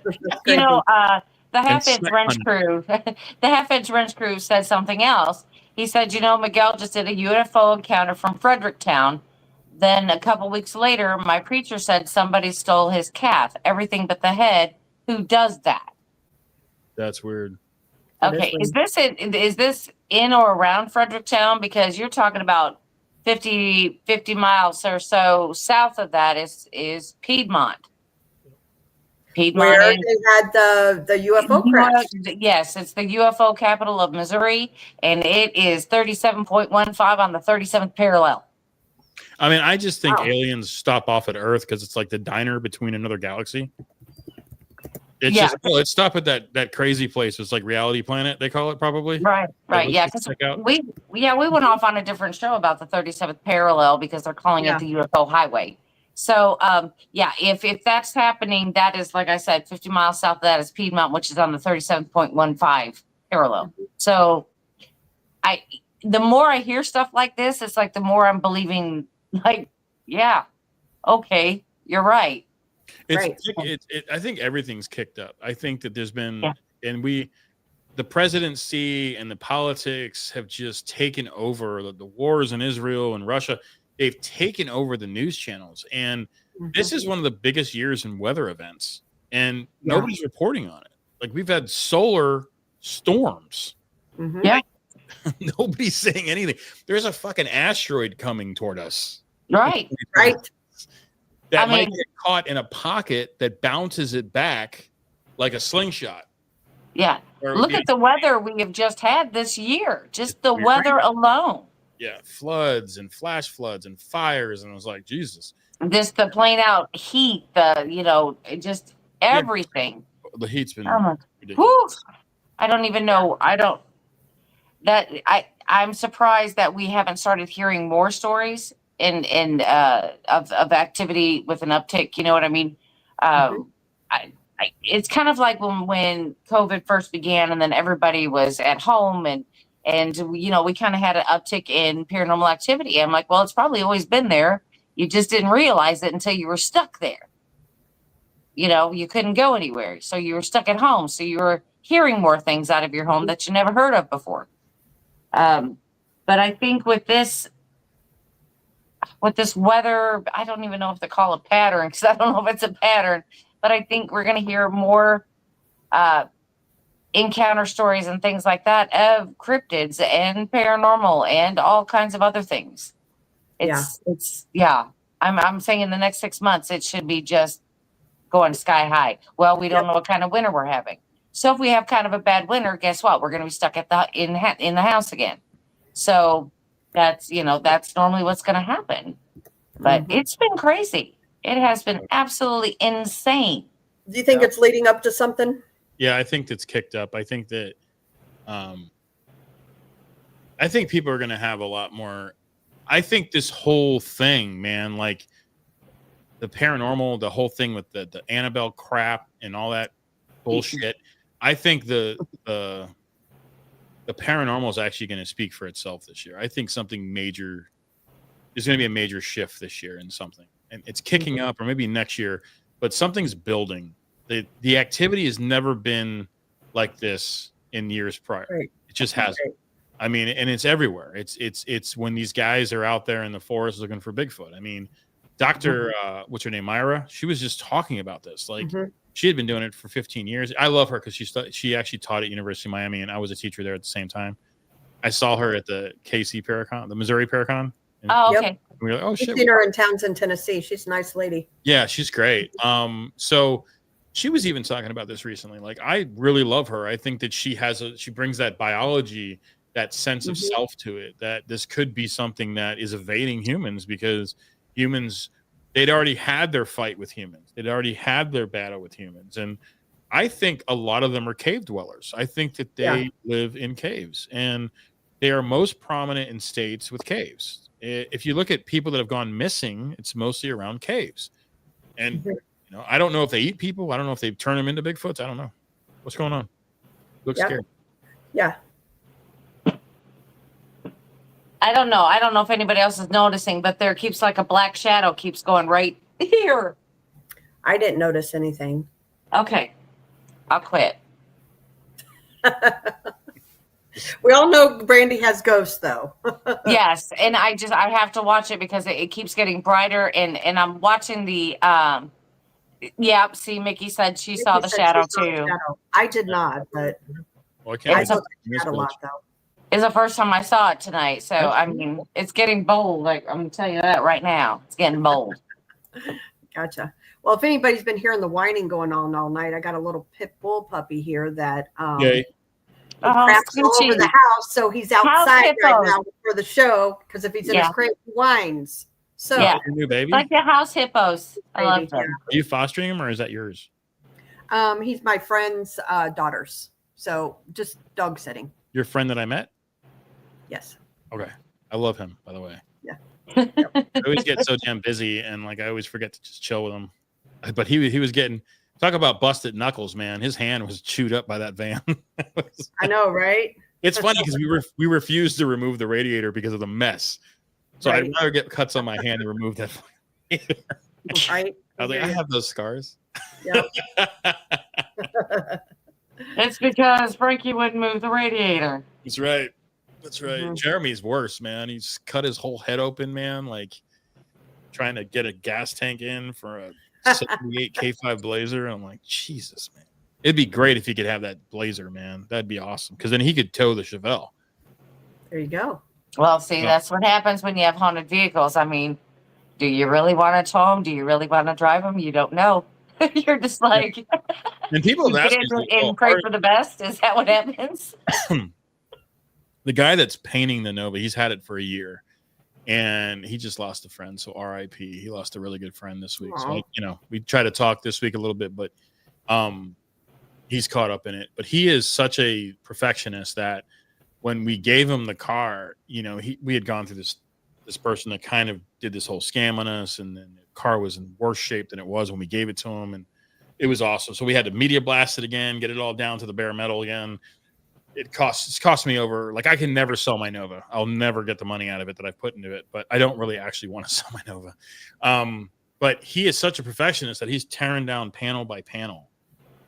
half-inch wrench crew, said something else. He said, Miguel just did a UFO encounter from Fredericktown. Then a couple weeks later, my preacher said somebody stole his calf, everything but the head. Who does that? That's weird. Okay, is this in or around Fredericktown? Because you're talking about 50 miles or so south of that is Piedmont. Piedmont Where is. they had the UFO crash. Yes, it's the UFO capital of Missouri, and it is 37.15 on the 37th parallel. I mean, I just think Wow. aliens stop off at Earth because it's like the diner between another galaxy. It's Yeah. just, well, let's stop at that crazy place. It's like Reality Planet, they call it probably. Right. Let's Yeah, just because check out. we went off on a different show about the 37th parallel because they're calling it the UFO highway. So if that's happening, that is, like I said, 50 miles south of that is Piedmont, which is on the 37.15 parallel. So the more I hear stuff like this, it's like the more I'm believing, like, yeah, okay, you're right. I think everything's kicked up. I think that there's been, and the presidency and the politics have just taken over the wars in Israel and Russia. They've taken over the news channels. And this is one of the biggest years in weather events. And nobody's reporting on it. Like, we've had solar storms. Yeah. Nobody's saying anything. There's a fucking asteroid coming toward us. Right. That might get caught in a pocket that bounces it back like a slingshot. Yeah. Look at the weather we have just had this year. Just the weather alone. Yeah. Floods and flash floods and fires. And I was like, Jesus. Just the plain out heat, just everything. The heat's been ridiculous. Whew, I don't even know. I'm surprised that we haven't started hearing more stories of activity with an uptick. You know what I mean? It's kind of like when COVID first began, and then everybody was at home, and we kind of had an uptick in paranormal activity. I'm like, well, it's probably always been there. You just didn't realize it until you were stuck there. You couldn't go anywhere, so you were stuck at home. So you were hearing more things out of your home that you never heard of before. But I think with this weather, I don't even know if to call it pattern, because I don't know if it's a pattern, but I think we're going to hear more encounter stories and things like that of cryptids and paranormal and all kinds of other things. I'm saying in the next 6 months, it should be just going sky high. Well, we don't know what kind of winter we're having. So if we have kind of a bad winter, guess what? We're going to be stuck in the house again. So that's normally what's going to happen. But it's been crazy. It has been absolutely insane. Do you think it's leading up to something? Yeah, I think that's kicked up. I think that I think people are going to have a lot more. I think this whole thing, man, like the paranormal, the whole thing with the Annabelle crap and all that bullshit. I think the paranormal is actually going to speak for itself this year. I think something major is going to be a major shift this year in something, and it's kicking up, or maybe next year, but something's building. The activity has never been like this in years prior. Right. It just hasn't. Right. I mean, and it's everywhere. It's when these guys are out there in the forest looking for Bigfoot. I mean, Dr. What's her name? Myra. She was just talking about this. Like, she had been doing it for 15 years. I love her because she actually taught at University of Miami, and I was a teacher there at the same time. I saw her at the KC Paracon, the Missouri Paracon. Okay. We were like, oh shit. I've seen her in Townsend, Tennessee. She's a nice lady. Yeah, she's great. So she was even talking about this recently. Like, I really love her. I think that she brings that biology, that sense of self to it, that this could be something that is evading humans, because humans, they'd already had their fight with humans. They'd already had their battle with humans. And I think a lot of them are cave dwellers. I think that they live in caves, and they are most prominent in states with caves. If you look at people that have gone missing, it's mostly around caves. And I don't know if they eat people. I don't know if they turn them into Bigfoots. I don't know. What's going on? Looks scary. Yeah. I don't know. I don't know if anybody else is noticing, but there keeps like a black shadow keeps going right here. I didn't notice anything. Okay. I'll quit. We all know Brandy has ghosts, though. Yes. And I have to watch it because it keeps getting brighter. And I'm watching the, see, Mickey said she saw the shadow too. I did not, but I saw the shadow a lot, though. It's the first time I saw it tonight. So, I mean, it's getting bold. Like, I'm going to tell you that right now. It's getting bold. Gotcha. Well, if anybody's been hearing the whining going on all night, I got a little pit bull puppy here that craps all over the house. So he's outside right now for the show because if he's in his crate, he whines. So your new baby, like the house hippos. I love them. Are you fostering him or is that yours? He's my friend's daughters. So just dog sitting. Your friend that I met? Yes. Okay. I love him, by the way. Yeah. I always get so damn busy and like I always forget to just chill with him. But he was getting, talk about busted knuckles, man. His hand was chewed up by that van. I know, right? It's funny because we refused to remove the radiator because of the mess. So I'd rather get cuts on my hand and remove that. Right. I was like, I have those scars. Yep. It's because Frankie wouldn't move the radiator. That's right. That's right. Mm-hmm. Jeremy's worse, man. He's cut his whole head open, man. Like trying to get a gas tank in for a 78 K5 Blazer. I'm like, Jesus, man. It'd be great if he could have that Blazer, man. That'd be awesome. Because then he could tow the Chevelle. There you go. Well, see, that's what happens when you have haunted vehicles. I mean, do you really want to tow them? Do you really want to drive them? You don't know. You're just like, and people get and pray for the best. Is that what happens? The guy that's painting the Nova, he's had it for a year. And he just lost a friend, so RIP. He lost a really good friend this week. Aww. So, we try to talk this week a little bit, but he's caught up in it. But he is such a perfectionist that when we gave him the car, we had gone through this person that kind of did this whole scam on us, and then the car was in worse shape than it was when we gave it to him, and it was awesome. So we had to media blast it again, get it all down to the bare metal again. It's cost me over, like I can never sell my Nova. I'll never get the money out of it that I've put into it, but I don't really actually want to sell my Nova. But he is such a perfectionist that he's tearing down panel by panel.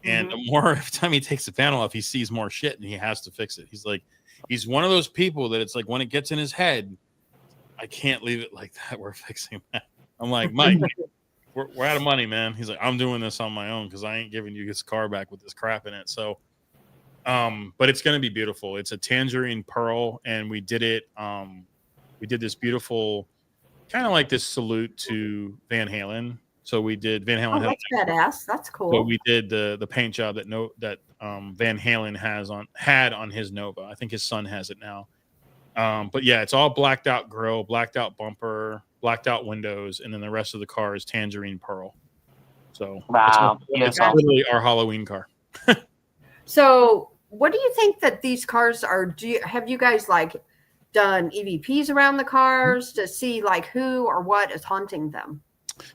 And the more every time he takes the panel off, he sees more shit and he has to fix it. He's one of those people that it's like when it gets in his head, I can't leave it like that. We're fixing that. I'm like, Mike, we're out of money, man. He's like, I'm doing this on my own because I ain't giving you this car back with this crap in it. So but it's going to be beautiful. It's a tangerine pearl, and we did it. We did this beautiful, kind of like this salute to Van Halen. So we did Van Halen. Oh, that's badass. That's cool. So we did the paint job that Van Halen had on his Nova. I think his son has it now. But yeah, it's all blacked out grill, blacked out bumper, blacked out windows, and then the rest of the car is tangerine pearl. So wow, it's literally our Halloween car. So what do you think that these cars are? Have you guys like done EVPs around the cars to see like who or what is haunting them?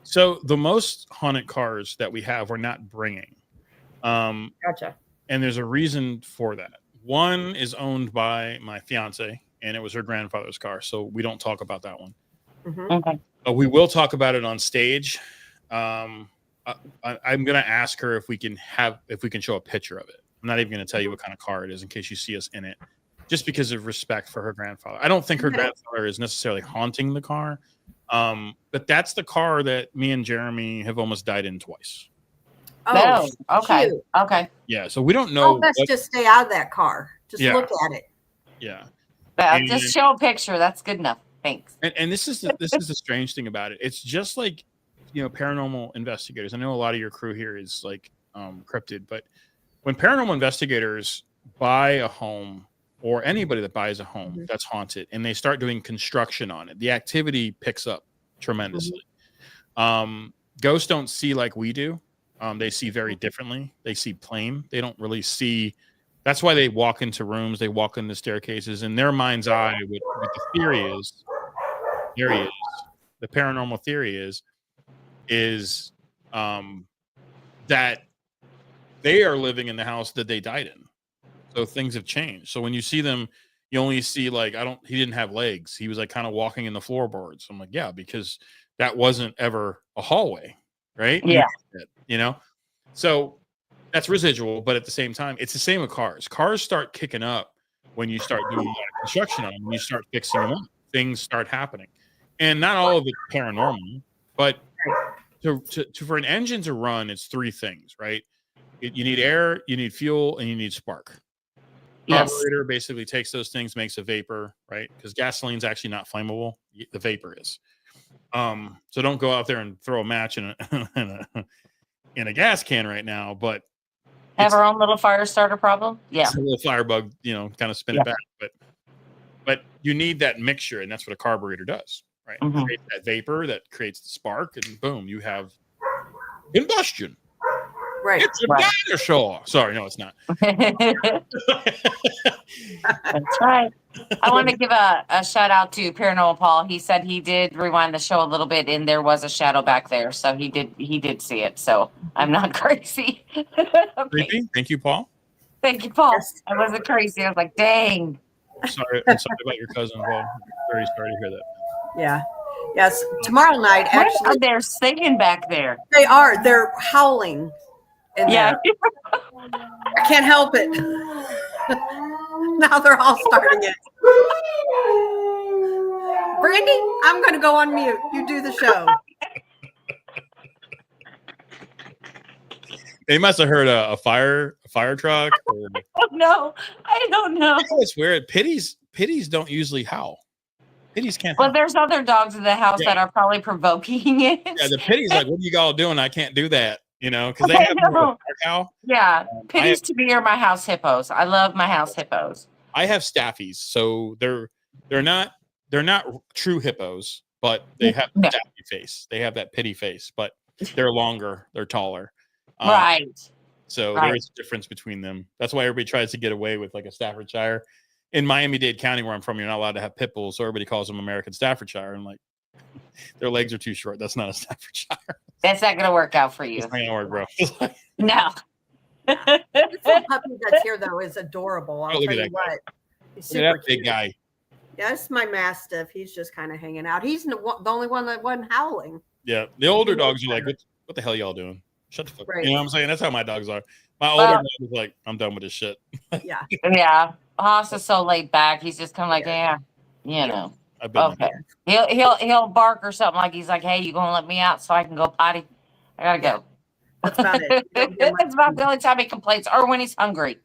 So the most haunted cars that we have, we're not bringing. Gotcha. And there's a reason for that. One is owned by my fiance, and it was her grandfather's car, so we don't talk about that one. Mm-hmm. Okay. We will talk about it on stage. I'm going to ask her if we can show a picture of it. I'm not even going to tell you what kind of car it is in case you see us in it, just because of respect for her grandfather. I don't think her grandfather is necessarily haunting the car, but that's the car that me and Jeremy have almost died in twice. Oh, okay. Shoot. Okay. Yeah, so we don't know. Let's just stay out of that car. Just look at it. Yeah. Just show a picture. That's good enough. Thanks. And this is the strange thing about it. It's just like, paranormal investigators. I know a lot of your crew here is like cryptid, but when paranormal investigators buy a home, or anybody that buys a home that's haunted, and they start doing construction on it, the activity picks up tremendously. Ghosts don't see like we do. They see very differently. They see plain. They don't really see. That's why they walk into rooms. They walk into staircases. In their mind's eye, what the theory is, there he is. The paranormal theory is that they are living in the house that they died in. So things have changed. So when you see them, you only see like, he didn't have legs. He was like kind of walking in the floorboards. I'm like, yeah, because that wasn't ever a hallway, right? Yeah. So that's residual, but at the same time, it's the same with cars. Cars start kicking up when you start doing a lot of construction on them, when you start fixing them up. Things start happening. And not all of it's paranormal, but for an engine to run, it's three things, right? You need air, you need fuel, and you need spark. Yes. Carburetor basically takes those things, makes a vapor, right? Because gasoline's actually not flammable. The vapor is. So don't go out there and throw a match in a gas can right now. But have our own little fire starter problem. Yeah, it's a little firebug, kind of spin it back. But you need that mixture, and that's what a carburetor does, right? Mm-hmm. It creates that vapor that creates the spark, and boom, you have combustion. Right. It's a dinosaur. Sorry, no, it's not. That's right. I want to give a shout out to Paranormal Paul. He said he did rewind the show a little bit, and there was a shadow back there, so he did see it. So I'm not crazy. Okay. Creepy. Thank you, Paul. Thank you, Paul. Yes. I wasn't crazy. I was like, dang. I'm sorry about your cousin, Paul. Very sorry to hear that. Yeah. Yes. Tomorrow night, What actually, are they singing back there? they are. They're howling. Yeah. I can't help it. Now they're all starting it. Brandy, I'm going to go on mute. You do the show. They must have heard a fire truck. Or... I don't know. It's weird. Pitties don't usually howl. Pitties can't. Well, howl. there's other dogs in the house that are probably provoking it. Yeah, the pitties like, what are you all doing? I can't do that. Because they have a cow. Yeah, pitties to me are my house hippos. I love my house hippos. I have staffies, so they're not true hippos, but they have a staffy face. They have that pitty face, but they're longer, they're taller. Right. So there is a difference between them. That's why everybody tries to get away with like a Staffordshire. In Miami-Dade County, where I'm from, you're not allowed to have pit bulls, so everybody calls them American Staffordshire. And like, their legs are too short. That's not a Staffordshire. That's not going to work out for you. It's not going to work, bro. No. This little puppy that's here, though, is adorable. I'll look tell at you that what. He's Look at super that big cute. guy. Yeah, it's my Mastiff. He's just kind of hanging out. He's the only one that wasn't howling. Yeah, the older dogs are like, what the hell y'all doing? Shut the fuck up. Right. You know what I'm saying? That's how my dogs are. My older dog is like, I'm done with this shit. Yeah. Yeah. Haas is so laid back. He's just kind of like, I've been okay. He'll bark or something like he's like, hey, you gonna let me out so I can go potty? I gotta go. That's about it. That's about the only time he complains, or when he's hungry.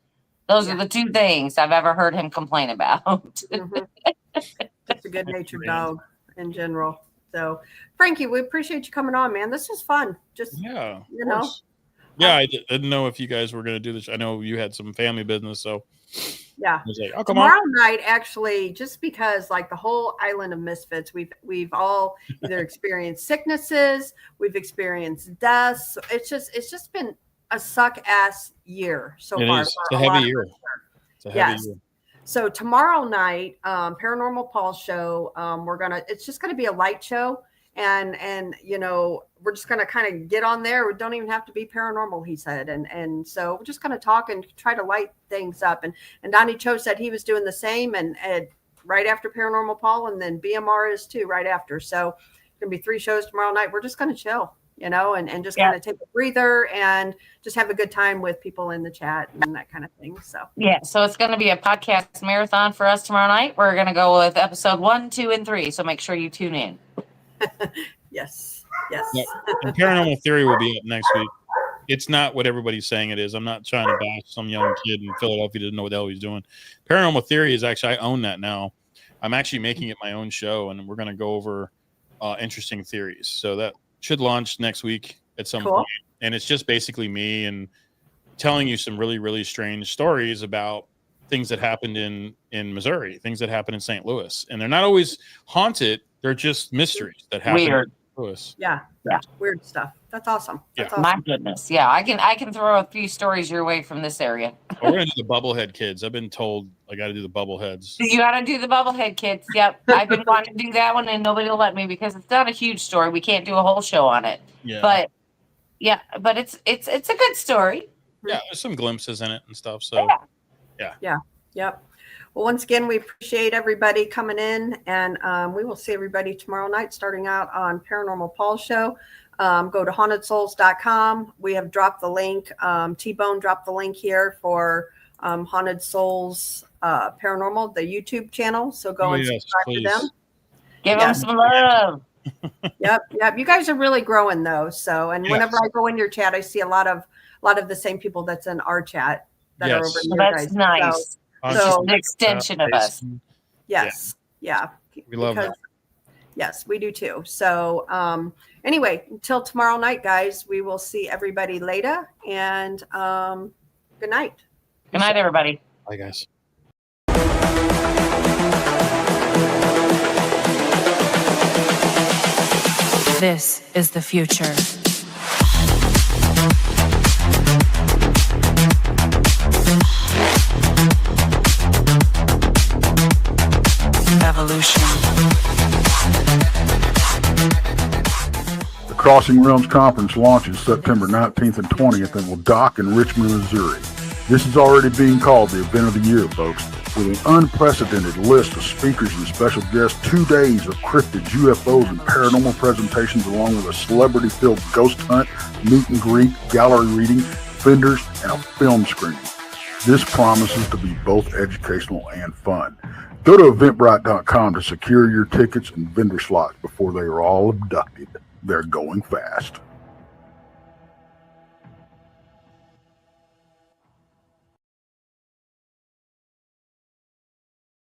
Those are the two things I've ever heard him complain about. Mhm. It's a good natured dog in general. So, Frankie, we appreciate you coming on, man. This was fun. Just Yeah. you know. Yeah, I didn't know if you guys were going to do this. I know you had some family business, so Yeah. I was like, oh, come on. Tomorrow night, actually, just because like the whole island of misfits, we've all either experienced sicknesses, we've experienced deaths. It's just been a suck ass year so It far. is. It's for a a lot heavy of year. us. It's a heavy Yes. year. So tomorrow night, Paranormal Paul show, it's just gonna be a light show, and we're just gonna kind of get on there. We don't even have to be paranormal, he said, and so we're just gonna talk and try to light things up. And Donnie Cho said he was doing the same, and right after Paranormal Paul, and then BMR is too right after. So it's gonna be 3 shows tomorrow night. We're just gonna chill, and just kind of take a breather and just have a good time with people in the chat and that kind of thing. So So it's going to be a podcast marathon for us tomorrow night. We're going to go with episode 1, 2, and 3. So make sure you tune in. yes. Yeah. And Paranormal Theory will be up next week. It's not what everybody's saying it is. I'm not trying to bash some young kid in Philadelphia who didn't know what the hell he's doing. Paranormal Theory is actually, I own that now. I'm actually making it my own show, and we're going to go over interesting theories. So that should launch next week at some point. And it's just basically me and telling you some really, really strange stories about things that happened in Missouri, things that happened in St. Louis. And they're not always haunted. They're just mysteries that happen in St. Louis. Yeah. Weird stuff. That's awesome. That's awesome. My goodness. Yeah, I can throw a few stories your way from this area. We're going to do the bubblehead kids. I've been told I got to do the bubbleheads. You got to do the bubblehead kids. Yep. I've been wanting to do that one, and nobody will let me because it's not a huge story. We can't do a whole show on it. Yeah. But it's a good story. Yeah, there's some glimpses in it and stuff. So Yep. Well, once again, we appreciate everybody coming in, and we will see everybody tomorrow night starting out on Paranormal Paul Show. Go to hauntedsouls.com. We have dropped the link. T-Bone dropped the link here for Haunted Souls Paranormal, the YouTube channel. So go and subscribe to them. Give them some love. Yep. You guys are really growing though. So, and whenever I go in your chat, I see a lot of the same people that's in our chat that are over in your That's guys. nice. So an extension of us. Yes. Yeah. We love that. Yes, we do too. So anyway, until tomorrow night, guys, we will see everybody later. And good night. Good night, everybody. Bye, guys. This is the future. Evolution. The Crossing Realms Conference launches September 19th and 20th and will dock in Richmond, Missouri. This is already being called the event of the year, folks, with an unprecedented list of speakers and special guests, 2 days of cryptids, UFOs, and paranormal presentations, along with a celebrity-filled ghost hunt, meet and greet, gallery reading, vendors, and a film screening. This promises to be both educational and fun. Go to Eventbrite.com to secure your tickets and vendor slots before they are all abducted. They're going fast.